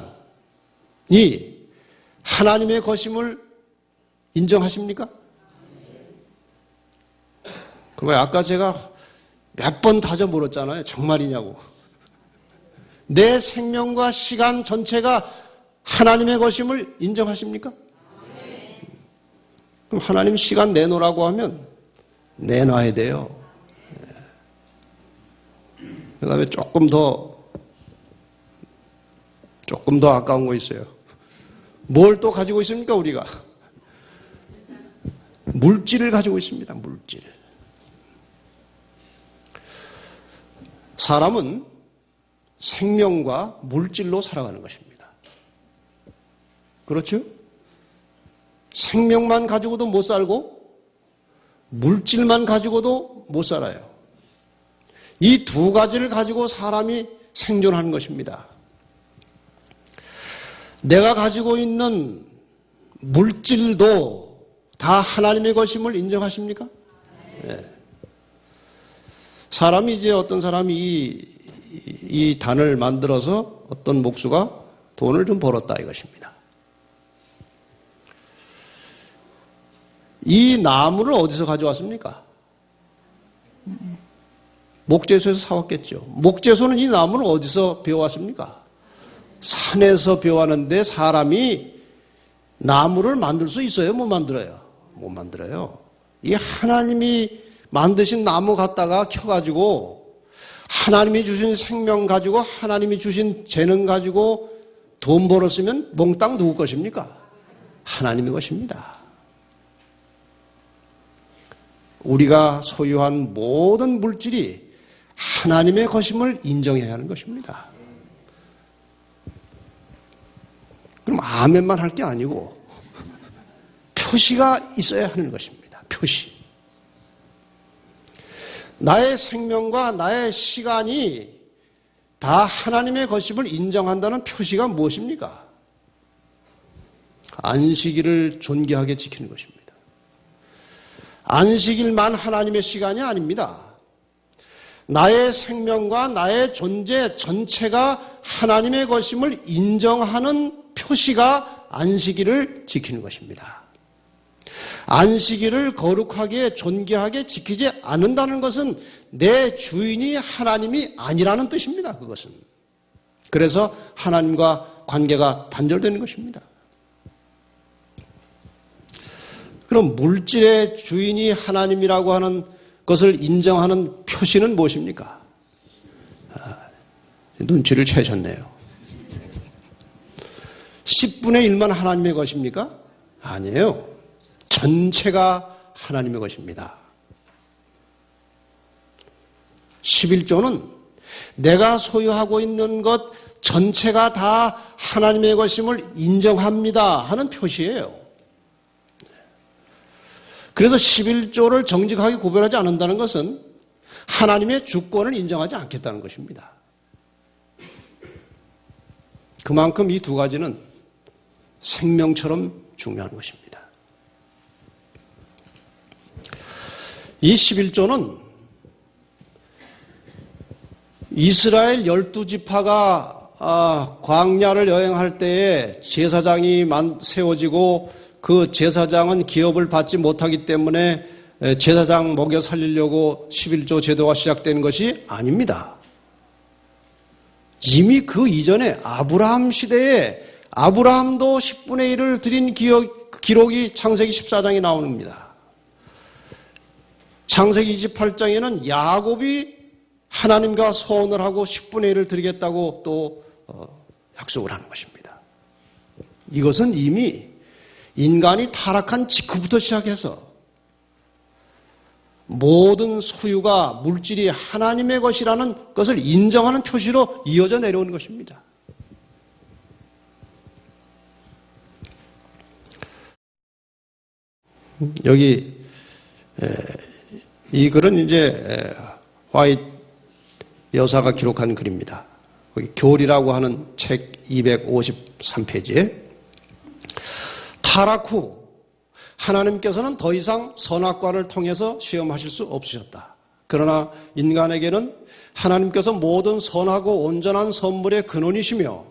하나님의 것임을 인정하십니까? 그거 아까 제가 몇 번 다져 물었잖아요. 정말이냐고. 내 생명과 시간 전체가 하나님의 것임을 인정하십니까? 그럼 하나님 시간 내놓으라고 하면 내놔야 돼요. 그 다음에 조금 더 아까운 거 있어요. 뭘 또 가지고 있습니까, 우리가? 물질을 가지고 있습니다, 물질. 사람은 생명과 물질로 살아가는 것입니다. 그렇죠? 생명만 가지고도 못 살고 물질만 가지고도 못 살아요. 이 두 가지를 가지고 사람이 생존하는 것입니다. 내가 가지고 있는 물질도 다 하나님의 것임을 인정하십니까? 네. 사람이 이제 어떤 사람이 이 단을 만들어서 어떤 목수가 돈을 좀 벌었다 이것입니다. 이 나무를 어디서 가져왔습니까? 목재소에서 사왔겠죠. 목재소는 이 나무를 어디서 베어왔습니까? 산에서 베어왔는데 사람이 나무를 만들 수 있어요? 못 만들어요? 못 만들어요. 이 하나님이 만드신 나무 갖다가 켜가지고 하나님이 주신 생명 가지고 하나님이 주신 재능 가지고 돈 벌었으면 몽땅 누구 것입니까? 하나님의 것입니다. 우리가 소유한 모든 물질이 하나님의 것임을 인정해야 하는 것입니다. 그럼 아멘만 할 게 아니고 표시가 있어야 하는 것입니다. 표시. 나의 생명과 나의 시간이 다 하나님의 것임을 인정한다는 표시가 무엇입니까? 안식일을 존귀하게 지키는 것입니다. 안식일만 하나님의 시간이 아닙니다. 나의 생명과 나의 존재 전체가 하나님의 것임을 인정하는 표시가 안식일을 지키는 것입니다. 안식일을 거룩하게 존귀하게 지키지 않는다는 것은 내 주인이 하나님이 아니라는 뜻입니다. 그것은. 그래서 하나님과 관계가 단절되는 것입니다. 그럼 물질의 주인이 하나님이라고 하는 것을 인정하는 표시는 무엇입니까? 눈치를 채셨네요. 10분의 1만 하나님의 것입니까? 아니에요. 전체가 하나님의 것입니다. 11조는 내가 소유하고 있는 것 전체가 다 하나님의 것임을 인정합니다 하는 표시예요. 그래서 11조를 정직하게 구별하지 않는다는 것은 하나님의 주권을 인정하지 않겠다는 것입니다. 그만큼 이 두 가지는 생명처럼 중요한 것입니다. 이 11조는 이스라엘 12지파가 광야를 여행할 때에 제사장이 세워지고 그 제사장은 기업을 받지 못하기 때문에 제사장 먹여 살리려고 11조 제도가 시작된 것이 아닙니다. 이미 그 이전에 아브라함 시대에 아브라함도 10분의 1을 드린 기록이 창세기 14장에 나옵니다. 창세기 28장에는 야곱이 하나님과 서원을 하고 10분의 1을 드리겠다고 또 약속을 하는 것입니다. 이것은 이미 인간이 타락한 직후부터 시작해서 모든 소유가 물질이 하나님의 것이라는 것을 인정하는 표시로 이어져 내려오는 것입니다. 여기 이 글은 이제 화이트 여사가 기록한 글입니다. 거기 교리라고 하는 책 253페이지에 타락 후 하나님께서는 더 이상 선악과를 통해서 시험하실 수 없으셨다. 그러나 인간에게는 하나님께서 모든 선하고 온전한 선물의 근원이시며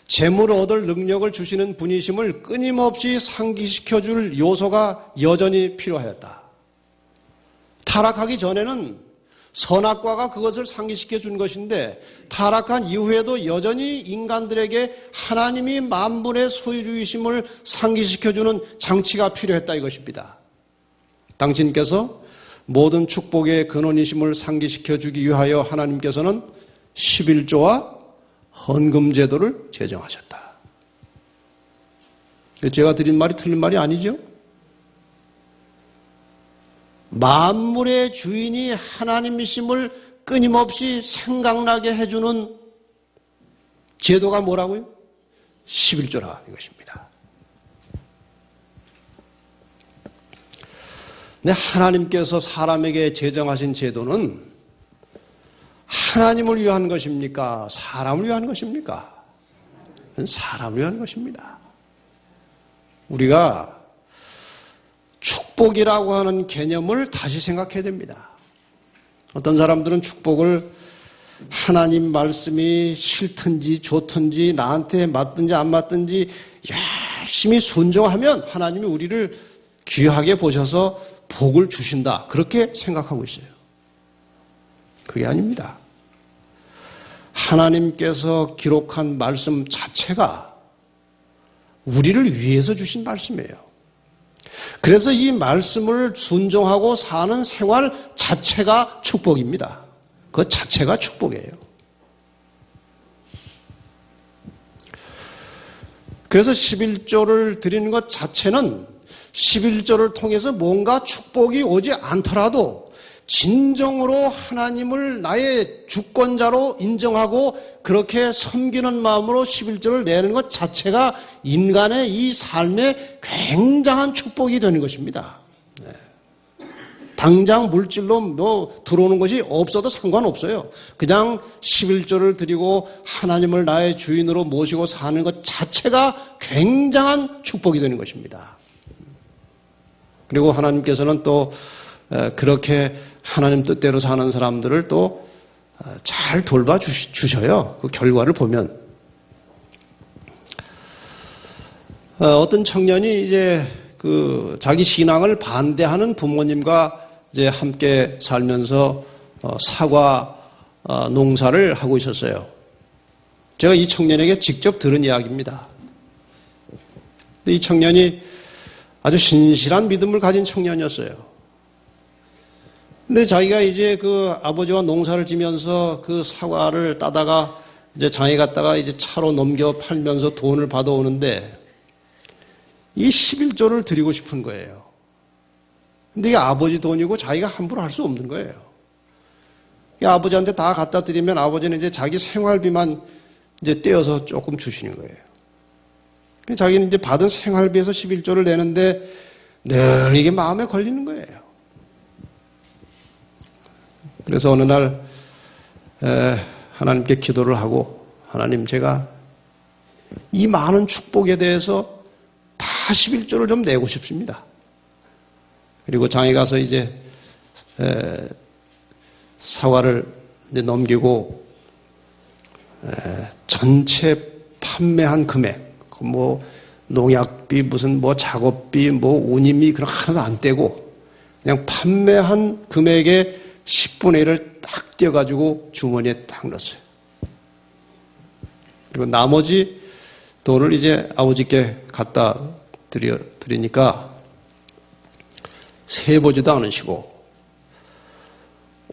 재물을 얻을 능력을 주시는 분이심을 끊임없이 상기시켜줄 요소가 여전히 필요하였다. 타락하기 전에는 선악과가 그것을 상기시켜 준 것인데 타락한 이후에도 여전히 인간들에게 하나님이 만물의 소유주이심을 상기시켜주는 장치가 필요했다 이것입니다. 당신께서 모든 축복의 근원이심을 상기시켜주기 위하여 하나님께서는 11조와 헌금제도를 제정하셨다. 제가 드린 말이 틀린 말이 아니죠? 만물의 주인이 하나님이심을 끊임없이 생각나게 해주는 제도가 뭐라고요? 11조라 이것입니다. 근데 하나님께서 사람에게 제정하신 제도는 하나님을 위한 것입니까? 사람을 위한 것입니까? 사람을 위한 것입니다. 우리가 축복이라고 하는 개념을 다시 생각해야 됩니다. 어떤 사람들은 축복을 하나님 말씀이 싫든지 좋든지 나한테 맞든지 안 맞든지 열심히 순종하면 하나님이 우리를 귀하게 보셔서 복을 주신다. 그렇게 생각하고 있어요. 그게 아닙니다. 하나님께서 기록한 말씀 자체가 우리를 위해서 주신 말씀이에요. 그래서 이 말씀을 순종하고 사는 생활 자체가 축복입니다. 그 자체가 축복이에요. 그래서 11조를 드리는 것 자체는 11조를 통해서 뭔가 축복이 오지 않더라도 진정으로 하나님을 나의 주권자로 인정하고 그렇게 섬기는 마음으로 11조를 내는 것 자체가 인간의 이 삶에 굉장한 축복이 되는 것입니다. 당장 물질로 들어오는 것이 없어도 상관없어요. 그냥 11조를 드리고 하나님을 나의 주인으로 모시고 사는 것 자체가 굉장한 축복이 되는 것입니다. 그리고 하나님께서는 또 그렇게 하나님 뜻대로 사는 사람들을 또 잘 돌봐주셔요. 그 결과를 보면. 어떤 청년이 이제 그 자기 신앙을 반대하는 부모님과 이제 함께 살면서 사과 농사를 하고 있었어요. 제가 이 청년에게 직접 들은 이야기입니다. 이 청년이 아주 신실한 믿음을 가진 청년이었어요. 근데 자기가 이제 그 아버지와 농사를 지면서 그 사과를 따다가 이제 장에 갔다가 이제 차로 넘겨 팔면서 돈을 받아오는데 이 11조를 드리고 싶은 거예요. 근데 이게 아버지 돈이고 자기가 함부로 할 수 없는 거예요. 아버지한테 다 갖다 드리면 아버지는 이제 자기 생활비만 이제 떼어서 조금 주시는 거예요. 자기는 이제 받은 생활비에서 11조를 내는데 늘 이게 마음에 걸리는 거예요. 그래서 어느 날 하나님께 기도를 하고 하나님 제가 이 많은 축복에 대해서 다 11조를 좀 내고 싶습니다. 그리고 장에 가서 이제 사과를 이제 넘기고 전체 판매한 금액, 뭐 농약비, 무슨 뭐 작업비, 뭐 운임이 그런 하나도 안 떼고 그냥 판매한 금액의 10분의 1을 딱 떼어가지고 주머니에 딱 넣었어요. 그리고 나머지 돈을 이제 아버지께 갖다 드리니까 세보지도 않으시고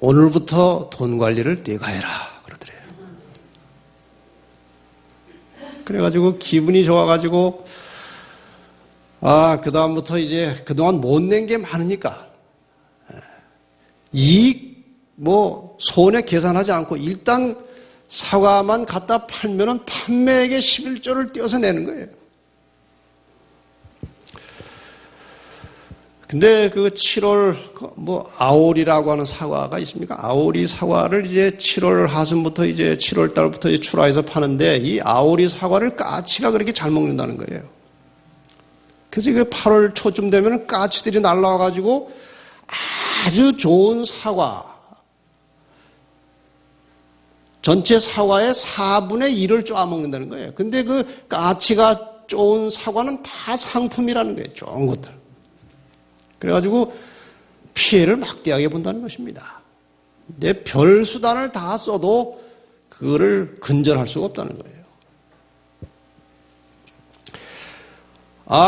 오늘부터 돈 관리를 네가 해라 그러더래요. 그래가지고 기분이 좋아가지고 그 다음부터 이제 그동안 못 낸 게 많으니까 이익 뭐 손해 계산하지 않고 일단 사과만 갖다 팔면은 판매액의 11조를 떼어서 내는 거예요. 근데 그 7월 뭐 아오리라고 하는 사과가 있습니까? 아오리 사과를 이제 7월 하순부터 이제 7월 달부터 이제 출하해서 파는데 이 아오리 사과를 까치가 그렇게 잘 먹는다는 거예요. 그래서 그 8월 초쯤 되면 까치들이 날라와가지고 아주 좋은 사과, 전체 사과의 4분의 1을 쪼아먹는다는 거예요. 근데 그 까치가 좋은 사과는 다 상품이라는 거예요. 좋은 것들. 그래가지고 피해를 막대하게 본다는 것입니다. 내 별 수단을 다 써도 그거를 근절할 수가 없다는 거예요.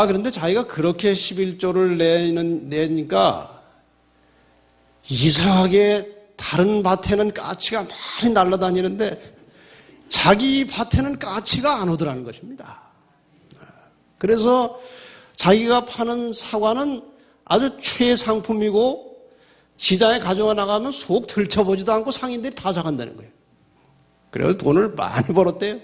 그런데 자기가 그렇게 11조를 내니까 이상하게 다른 밭에는 까치가 많이 날아다니는데 자기 밭에는 까치가 안 오더라는 것입니다. 그래서 자기가 파는 사과는 아주 최상품이고 시장에 가져가 나가면 속 들춰보지도 않고 상인들이 다 사간다는 거예요. 그래서 돈을 많이 벌었대요.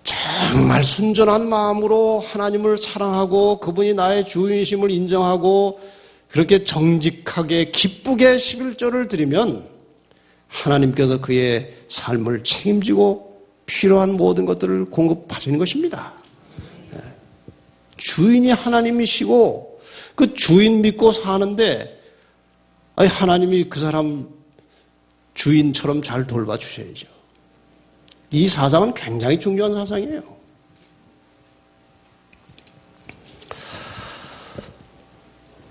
정말 순전한 마음으로 하나님을 사랑하고 그분이 나의 주인심을 인정하고 그렇게 정직하게 기쁘게 11조를 드리면 하나님께서 그의 삶을 책임지고 필요한 모든 것들을 공급하시는 것입니다. 주인이 하나님이시고 그 주인 믿고 사는데 하나님이 그 사람 주인처럼 잘 돌봐주셔야죠. 이 사상은 굉장히 중요한 사상이에요.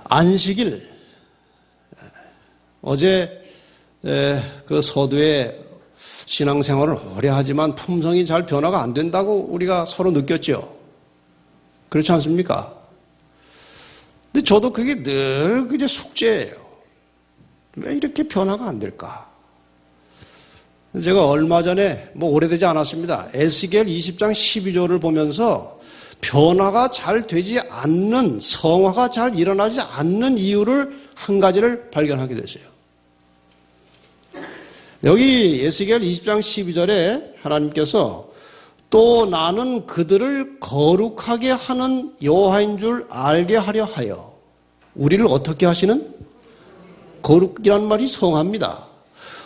안식일, 어제 그 서두에 신앙생활을 오래 하지만 품성이 잘 변화가 안 된다고 우리가 서로 느꼈죠. 그렇지 않습니까? 근데 저도 그게 늘 이제 숙제예요. 왜 이렇게 변화가 안 될까? 제가 얼마 전에 뭐 오래되지 않았습니다. 에스겔 20장 12절을 보면서 변화가 잘 되지 않는, 성화가 잘 일어나지 않는 이유를 한 가지를 발견하게 됐어요. 여기 에스겔 20장 12절에 하나님께서 또 나는 그들을 거룩하게 하는 여호와인 줄 알게 하려 하여, 우리를 어떻게 하시는? 거룩이란 말이 성화입니다.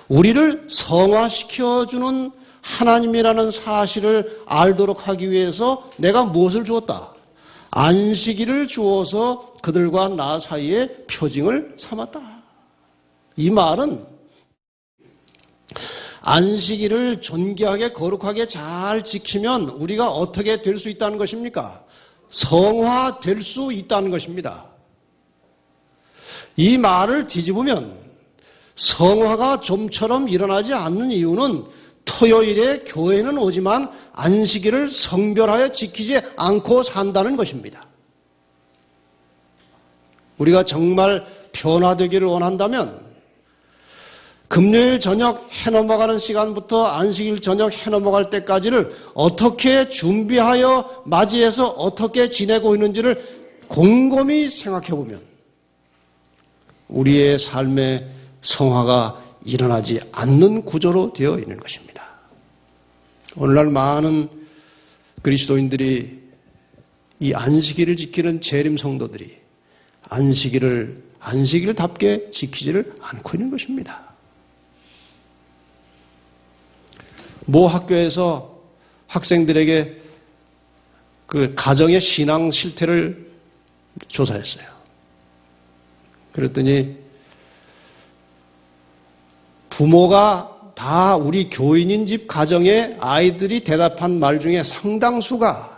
우리를 성화시켜주는 하나님이라는 사실을 알도록 하기 위해서 내가 무엇을 주었다? 안식일을 주어서 그들과 나 사이에 표징을 삼았다. 이 말은 안식일을 존귀하게 거룩하게 잘 지키면 우리가 어떻게 될 수 있다는 것입니까? 성화될 수 있다는 것입니다. 이 말을 뒤집으면 성화가 좀처럼 일어나지 않는 이유는 토요일에 교회는 오지만 안식일을 성별하여 지키지 않고 산다는 것입니다. 우리가 정말 변화되기를 원한다면 금요일 저녁 해 넘어가는 시간부터 안식일 저녁 해 넘어갈 때까지를 어떻게 준비하여 맞이해서 어떻게 지내고 있는지를 곰곰이 생각해 보면 우리의 삶의 성화가 일어나지 않는 구조로 되어 있는 것입니다. 오늘날 많은 그리스도인들이 이 안식일을 지키는 재림 성도들이 안식일답게 지키지를 않고 있는 것입니다. 모 학교에서 학생들에게 그 가정의 신앙 실태를 조사했어요. 그랬더니 부모가 다 우리 교인인 집 가정의 아이들이 대답한 말 중에 상당수가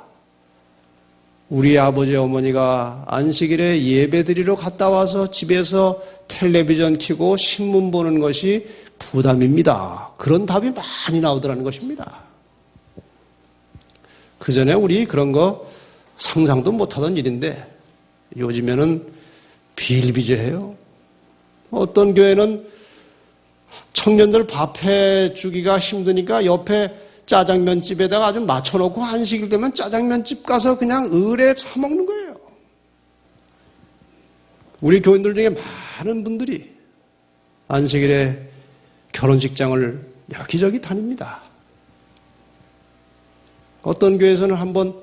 우리 아버지 어머니가 안식일에 예배드리러 갔다 와서 집에서 텔레비전 켜고 신문 보는 것이 부담입니다. 그런 답이 많이 나오더라는 것입니다. 그전에 우리 그런 거 상상도 못하던 일인데 요즘에는 비일비재해요. 어떤 교회는 청년들 밥 해주기가 힘드니까 옆에 짜장면집에다가 아주 맞춰놓고 안식일 되면 짜장면집 가서 그냥 을에 사먹는 거예요. 우리 교인들 중에 많은 분들이 안식일에 결혼식장을 여기저기 다닙니다. 어떤 교회에서는 한번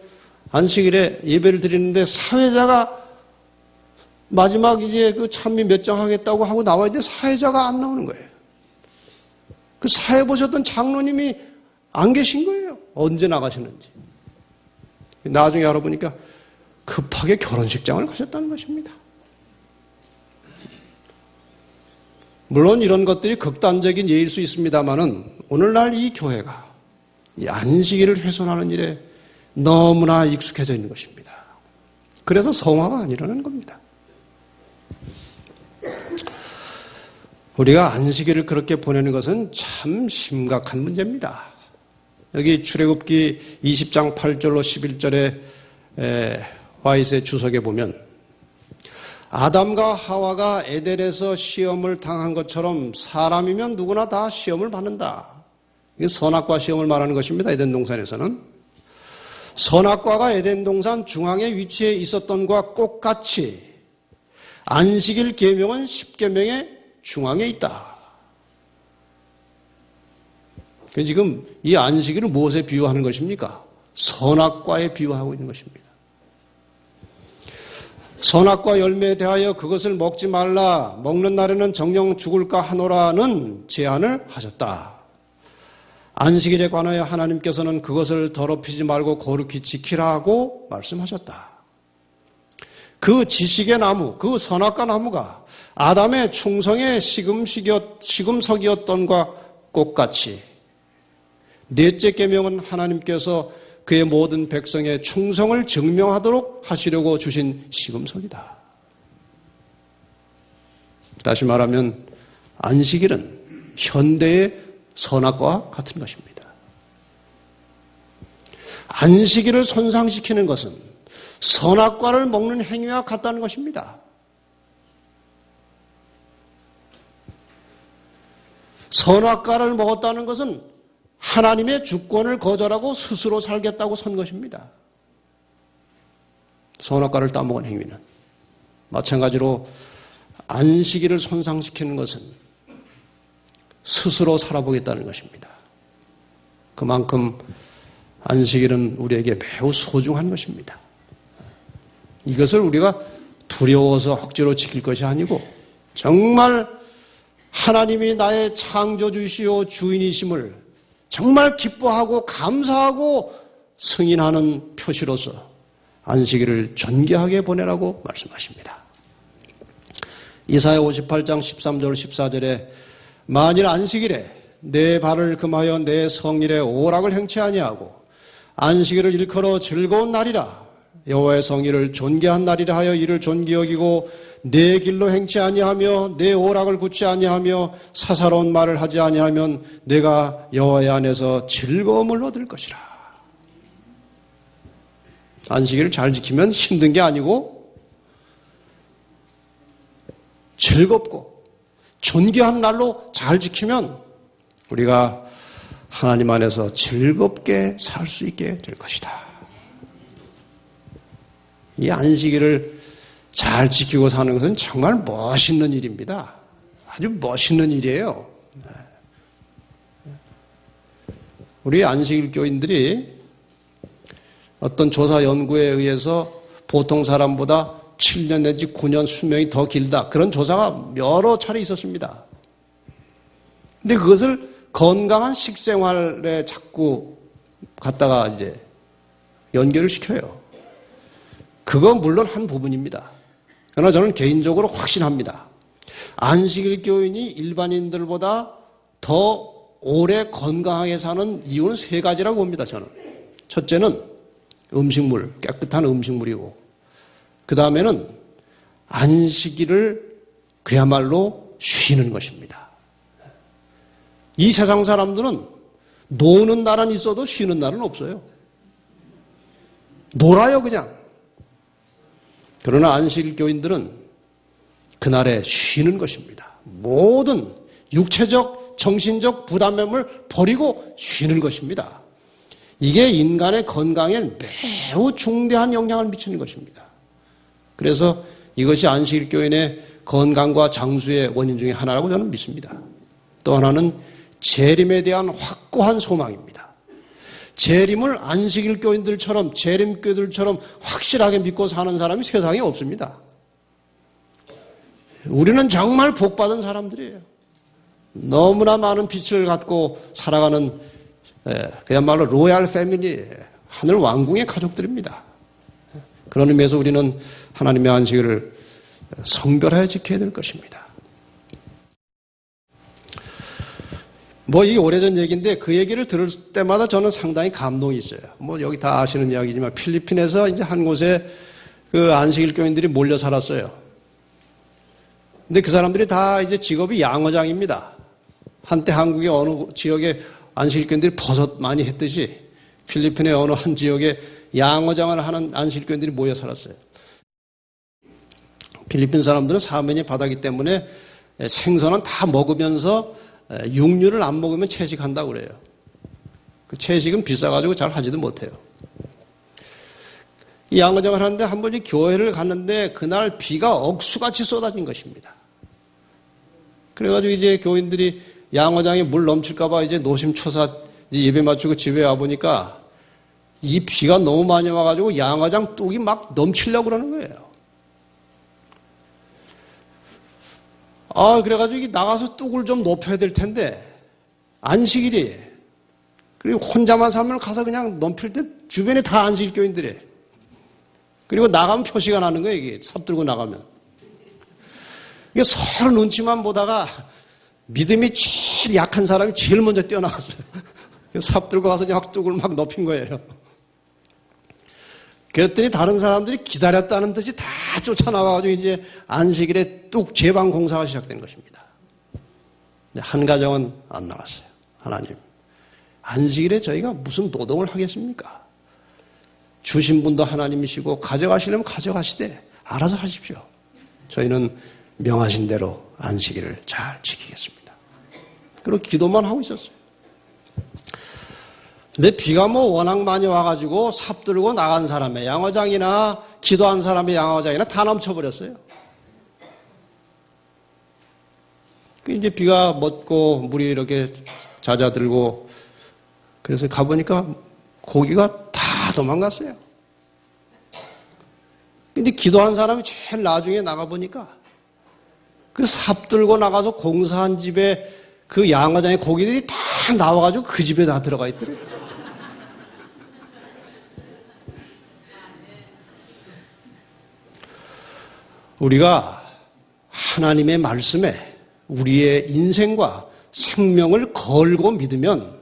안식일에 예배를 드리는데 사회자가 마지막 이제 그 찬미 몇 장 하겠다고 하고 나와야 돼 사회자가 안 나오는 거예요. 그 사회 보셨던 장로님이 안 계신 거예요. 언제 나가시는지. 나중에 알아보니까 급하게 결혼식장을 가셨다는 것입니다. 물론 이런 것들이 극단적인 예일 수 있습니다만은 오늘날 이 교회가 이 안식일을 훼손하는 일에 너무나 익숙해져 있는 것입니다. 그래서 성화가 안 일어나는 겁니다. 우리가 안식일을 그렇게 보내는 것은 참 심각한 문제입니다. 여기 출애굽기 20장 8절로 11절에 화이트의 주석에 보면 아담과 하와가 에덴에서 시험을 당한 것처럼 사람이면 누구나 다 시험을 받는다. 이게 선악과 시험을 말하는 것입니다. 에덴 동산에서는. 선악과가 에덴 동산 중앙에 위치해 있었던 것과 똑같이 안식일 계명은 10계명의 중앙에 있다. 지금 이 안식일을 무엇에 비유하는 것입니까? 선악과에 비유하고 있는 것입니다. 선악과 열매에 대하여 그것을 먹지 말라. 먹는 날에는 정녕 죽을까 하노라는 제안을 하셨다. 안식일에 관하여 하나님께서는 그것을 더럽히지 말고 거룩히 지키라고 말씀하셨다. 그 지식의 나무, 그 선악과 나무가 아담의 충성의 시금석이었던과 똑같이 넷째 계명은 하나님께서 그의 모든 백성의 충성을 증명하도록 하시려고 주신 시금석이다. 다시 말하면 안식일은 현대의 선악과와 같은 것입니다. 안식일을 손상시키는 것은 선악과를 먹는 행위와 같다는 것입니다. 선악과를 먹었다는 것은 하나님의 주권을 거절하고 스스로 살겠다고 선 것입니다. 선악과를 따먹은 행위는. 마찬가지로 안식일을 손상시키는 것은 스스로 살아보겠다는 것입니다. 그만큼 안식일은 우리에게 매우 소중한 것입니다. 이것을 우리가 두려워서 억지로 지킬 것이 아니고 정말 하나님이 나의 창조주시오 주인이심을 정말 기뻐하고 감사하고 승인하는 표시로서 안식일을 존귀하게 보내라고 말씀하십니다. 이사야 58장 13절 14절에 만일 안식일에 내 발을 금하여 내 성일에 오락을 행치 아니하고 안식일을 일컬어 즐거운 날이라 여호와의 성일을 존귀한 날이라 하여 이를 존귀 여기고 내 길로 행치 아니하며 내 오락을 굳지 아니하며 사사로운 말을 하지 아니하면 내가 여호와의 안에서 즐거움을 얻을 것이라. 안식일을 잘 지키면 힘든 게 아니고 즐겁고 존귀한 날로 잘 지키면 우리가 하나님 안에서 즐겁게 살 수 있게 될 것이다. 이 안식일을 잘 지키고 사는 것은 정말 멋있는 일입니다. 아주 멋있는 일이에요. 우리 안식일 교인들이 어떤 조사 연구에 의해서 보통 사람보다 7년 내지 9년 수명이 더 길다. 그런 조사가 여러 차례 있었습니다. 근데 그것을 건강한 식생활에 자꾸 갖다가 이제 연결을 시켜요. 그건 물론 한 부분입니다. 그러나 저는 개인적으로 확신합니다. 안식일 교인이 일반인들보다 더 오래 건강하게 사는 이유는 세 가지라고 봅니다, 저는. 첫째는 음식물, 깨끗한 음식물이고, 그 다음에는 안식일을 그야말로 쉬는 것입니다. 이 세상 사람들은 노는 날은 있어도 쉬는 날은 없어요. 놀아요, 그냥. 그러나 안식일 교인들은 그날에 쉬는 것입니다. 모든 육체적, 정신적 부담감을 버리고 쉬는 것입니다. 이게 인간의 건강에 매우 중대한 영향을 미치는 것입니다. 그래서 이것이 안식일 교인의 건강과 장수의 원인 중에 하나라고 저는 믿습니다. 또 하나는 재림에 대한 확고한 소망입니다. 재림을 안식일 교인들처럼 재림교들처럼 확실하게 믿고 사는 사람이 세상에 없습니다. 우리는 정말 복받은 사람들이에요. 너무나 많은 빛을 갖고 살아가는 그야말로 로얄 패밀리, 하늘 왕궁의 가족들입니다. 그런 의미에서 우리는 하나님의 안식일을 성별하여 지켜야 될 것입니다. 이 오래전 얘기인데 그 얘기를 들을 때마다 저는 상당히 감동이 있어요. 여기 다 아시는 이야기지만 필리핀에서 이제 한 곳에 그 안식일 교인들이 몰려 살았어요. 근데 그 사람들이 다 이제 직업이 양어장입니다. 한때 한국의 어느 지역에 안식일 교인들이 버섯 많이 했듯이 필리핀의 어느 한 지역에 양어장을 하는 안식일 교인들이 모여 살았어요. 필리핀 사람들은 사면이 바다기 때문에 생선은 다 먹으면서 육류를 안 먹으면 채식한다고 그래요. 그 채식은 비싸가지고 잘 하지도 못해요. 이 양어장을 하는데 한 번이 교회를 갔는데 그날 비가 억수같이 쏟아진 것입니다. 그래가지고 이제 교인들이 양어장에 물 넘칠까봐 이제 노심초사 예배 마치고 집에 와보니까 이 비가 너무 많이 와가지고 양어장 뚝이 막 넘치려고 그러는 거예요. 그래가지고 이게 나가서 뚝을 좀 높여야 될 텐데, 안식일이. 그리고 혼자만 살면 가서 그냥 넘필 때 주변에 다 안식일 교인들이에요. 그리고 나가면 표시가 나는 거예요, 이게. 삽 들고 나가면. 이게 서로 눈치만 보다가 믿음이 제일 약한 사람이 제일 먼저 뛰어나갔어요. 삽 들고 가서 그냥 뚝을 막 높인 거예요. 그랬더니 다른 사람들이 기다렸다는 듯이 다 쫓아나와가지고 이제 안식일에 뚝 제방 공사가 시작된 것입니다. 한 가정은 안 나왔어요. 하나님, 안식일에 저희가 무슨 노동을 하겠습니까? 주신 분도 하나님이시고 가져가시려면 가져가시되 알아서 하십시오. 저희는 명하신 대로 안식일을 잘 지키겠습니다. 그리고 기도만 하고 있었어요. 근데 비가 워낙 많이 와가지고 삽 들고 나간 사람의 양어장이나 기도한 사람의 양어장이나 다 넘쳐버렸어요. 이제 비가 멎고 물이 이렇게 잦아들고 그래서 가보니까 고기가 다 도망갔어요. 근데 기도한 사람이 제일 나중에 나가보니까 그 삽 들고 나가서 공사한 집에 그 양어장의 고기들이 다 나와가지고 그 집에 다 들어가 있더래요. 우리가 하나님의 말씀에 우리의 인생과 생명을 걸고 믿으면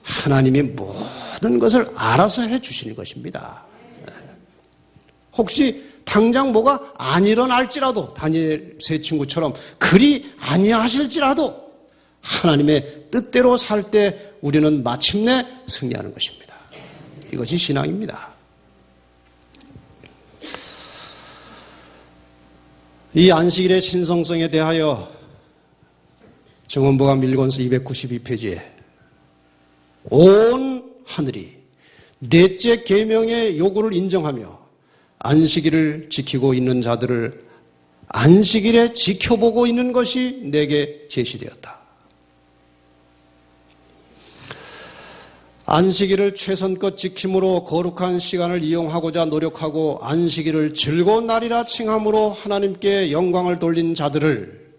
하나님이 모든 것을 알아서 해 주시는 것입니다. 혹시 당장 뭐가 안 일어날지라도 다니엘 세 친구처럼 그리 아니하실지라도 하나님의 뜻대로 살 때 우리는 마침내 승리하는 것입니다. 이것이 신앙입니다. 이 안식일의 신성성에 대하여 정원보감 1권서 292페이지에 온 하늘이 넷째 계명의 요구를 인정하며 안식일을 지키고 있는 자들을 안식일에 지켜보고 있는 것이 내게 제시되었다. 안식일을 최선껏 지킴으로 거룩한 시간을 이용하고자 노력하고 안식일을 즐거운 날이라 칭함으로 하나님께 영광을 돌린 자들을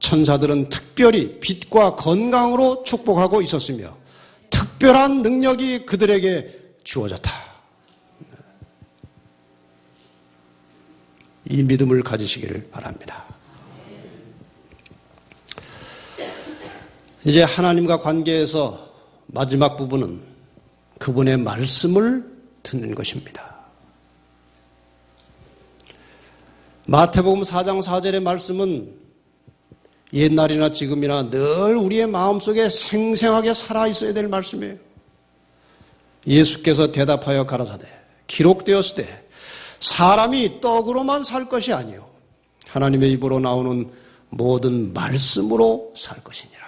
천사들은 특별히 빛과 건강으로 축복하고 있었으며 특별한 능력이 그들에게 주어졌다. 이 믿음을 가지시기를 바랍니다. 이제 하나님과 관계에서 마지막 부분은 그분의 말씀을 듣는 것입니다. 마태복음 4장 4절의 말씀은 옛날이나 지금이나 늘 우리의 마음속에 생생하게 살아있어야 될 말씀이에요. 예수께서 대답하여 가라사대 기록되었으되 사람이 떡으로만 살 것이 아니요 하나님의 입으로 나오는 모든 말씀으로 살 것이니라.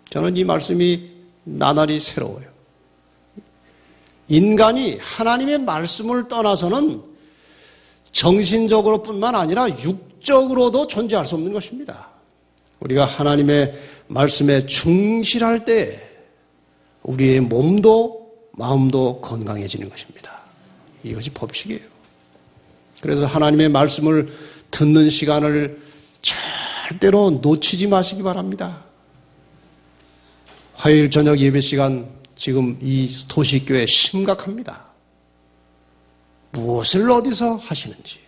저는 이 말씀이 나날이 새로워요. 인간이 하나님의 말씀을 떠나서는 정신적으로뿐만 아니라 육적으로도 존재할 수 없는 것입니다. 우리가 하나님의 말씀에 충실할 때 우리의 몸도 마음도 건강해지는 것입니다. 이것이 법칙이에요. 그래서 하나님의 말씀을 듣는 시간을 절대로 놓치지 마시기 바랍니다. 화요일 저녁 예배 시간 지금 이 도시교회 심각합니다. 무엇을 어디서 하시는지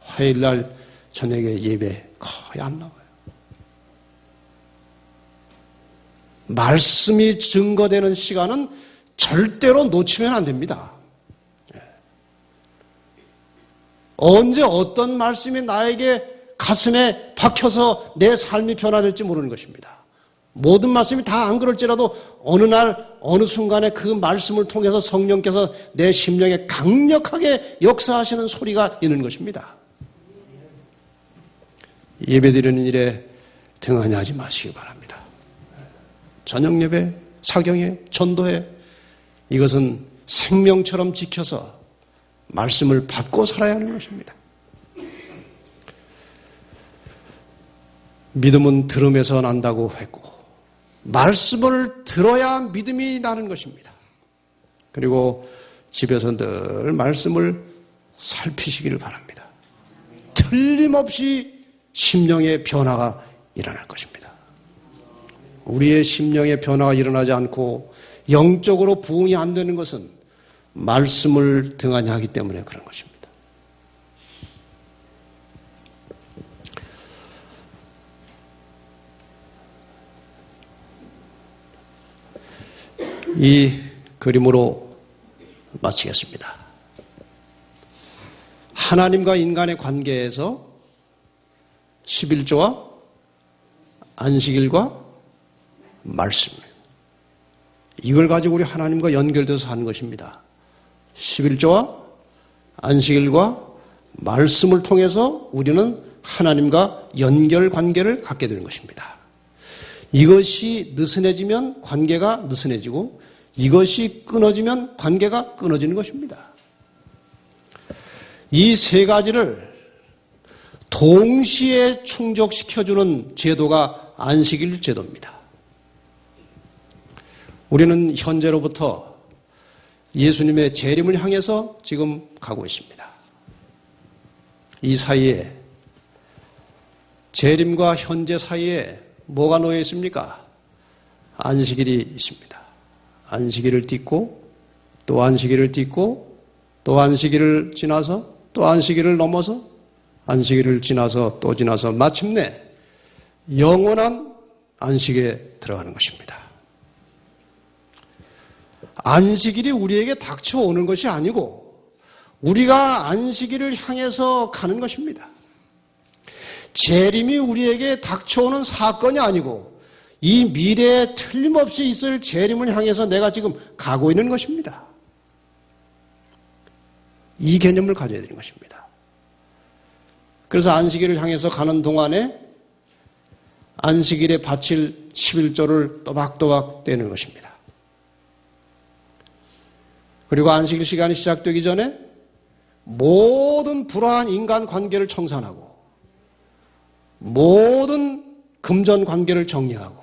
화요일 날 저녁에 예배 거의 안 나와요. 말씀이 증거되는 시간은 절대로 놓치면 안 됩니다. 언제 어떤 말씀이 나에게 가슴에 박혀서 내 삶이 변화될지 모르는 것입니다. 모든 말씀이 다 안 그럴지라도 어느 날 어느 순간에 그 말씀을 통해서 성령께서 내 심령에 강력하게 역사하시는 소리가 있는 것입니다. 예배드리는 일에 등한히 하지 마시기 바랍니다. 저녁 예배, 사경회, 전도회 이것은 생명처럼 지켜서 말씀을 받고 살아야 하는 것입니다. 믿음은 들음에서 난다고 했고 말씀을 들어야 믿음이 나는 것입니다. 그리고 집에서 늘 말씀을 살피시기를 바랍니다. 틀림없이 심령의 변화가 일어날 것입니다. 우리의 심령의 변화가 일어나지 않고 영적으로 부흥이 안 되는 것은 말씀을 등한히 하기 때문에 그런 것입니다. 이 그림으로 마치겠습니다. 하나님과 인간의 관계에서 11조와 안식일과 말씀 이걸 가지고 우리 하나님과 연결돼서 하는 것입니다. 11조와 안식일과 말씀을 통해서 우리는 하나님과 연결 관계를 갖게 되는 것입니다. 이것이 느슨해지면 관계가 느슨해지고 이것이 끊어지면 관계가 끊어지는 것입니다. 이 세 가지를 동시에 충족시켜주는 제도가 안식일 제도입니다. 우리는 현재로부터 예수님의 재림을 향해서 지금 가고 있습니다. 이 사이에 재림과 현재 사이에 뭐가 놓여 있습니까? 안식일이 있습니다. 안식일을 딛고 또 안식일을 딛고 또 안식일을 지나서 또 안식일을 넘어서 안식일을 지나서 또 지나서 마침내 영원한 안식에 들어가는 것입니다. 안식일이 우리에게 닥쳐오는 것이 아니고 우리가 안식일을 향해서 가는 것입니다. 재림이 우리에게 닥쳐오는 사건이 아니고 이 미래에 틀림없이 있을 재림을 향해서 내가 지금 가고 있는 것입니다. 이 개념을 가져야 되는 것입니다. 그래서 안식일을 향해서 가는 동안에 안식일에 바칠 11조를 또박또박 떼는 것입니다. 그리고 안식일 시간이 시작되기 전에 모든 불화한 인간 관계를 청산하고 모든 금전 관계를 정리하고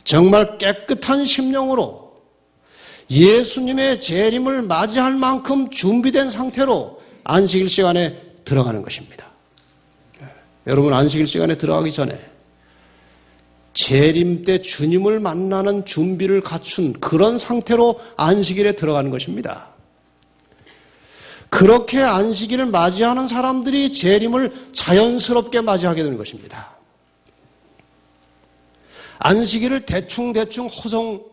정말 깨끗한 심령으로 예수님의 재림을 맞이할 만큼 준비된 상태로 안식일 시간에 들어가는 것입니다. 여러분 안식일 시간에 들어가기 전에 재림 때 주님을 만나는 준비를 갖춘 그런 상태로 안식일에 들어가는 것입니다. 그렇게 안식일을 맞이하는 사람들이 재림을 자연스럽게 맞이하게 되는 것입니다. 안식일을 대충 허송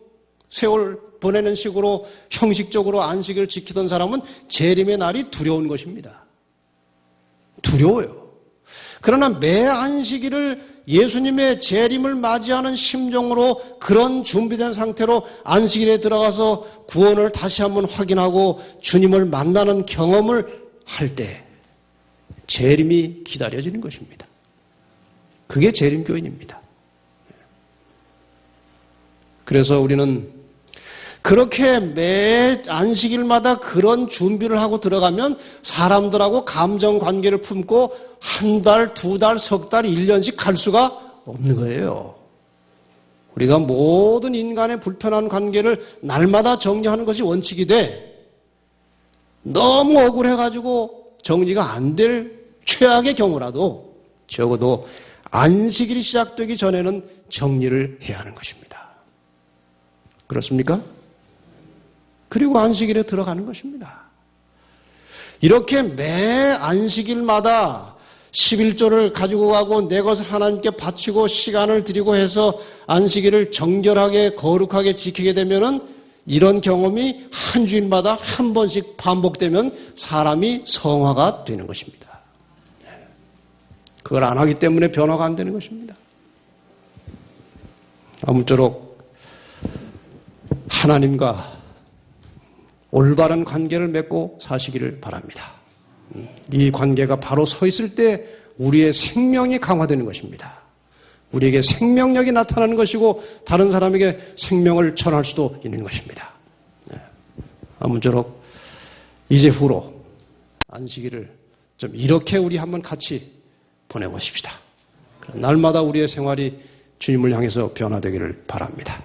세월 보내는 식으로 형식적으로 안식일을 지키던 사람은 재림의 날이 두려운 것입니다. 두려워요. 그러나 매 안식일을 예수님의 재림을 맞이하는 심정으로 그런 준비된 상태로 안식일에 들어가서 구원을 다시 한번 확인하고 주님을 만나는 경험을 할 때 재림이 기다려지는 것입니다. 그게 재림교인입니다. 그래서 우리는 그렇게 매 안식일마다 그런 준비를 하고 들어가면 사람들하고 감정관계를 품고 한 달, 두 달, 석 달, 1년씩 갈 수가 없는 거예요. 우리가 모든 인간의 불편한 관계를 날마다 정리하는 것이 원칙이 돼 너무 억울해가지고 정리가 안 될 최악의 경우라도 적어도 안식일이 시작되기 전에는 정리를 해야 하는 것입니다. 그렇습니까? 그리고 안식일에 들어가는 것입니다. 이렇게 매 안식일마다 11조를 가지고 가고 내 것을 하나님께 바치고 시간을 드리고 해서 안식일을 정결하게 거룩하게 지키게 되면은 이런 경험이 한 주일마다 한 번씩 반복되면 사람이 성화가 되는 것입니다. 그걸 안 하기 때문에 변화가 안 되는 것입니다. 아무쪼록 하나님과 올바른 관계를 맺고 사시기를 바랍니다. 이 관계가 바로 서 있을 때 우리의 생명이 강화되는 것입니다. 우리에게 생명력이 나타나는 것이고 다른 사람에게 생명을 전할 수도 있는 것입니다. 아무쪼록 이제 후로 안식일을 좀 이렇게 우리 한번 같이 보내보십시다. 날마다 우리의 생활이 주님을 향해서 변화되기를 바랍니다.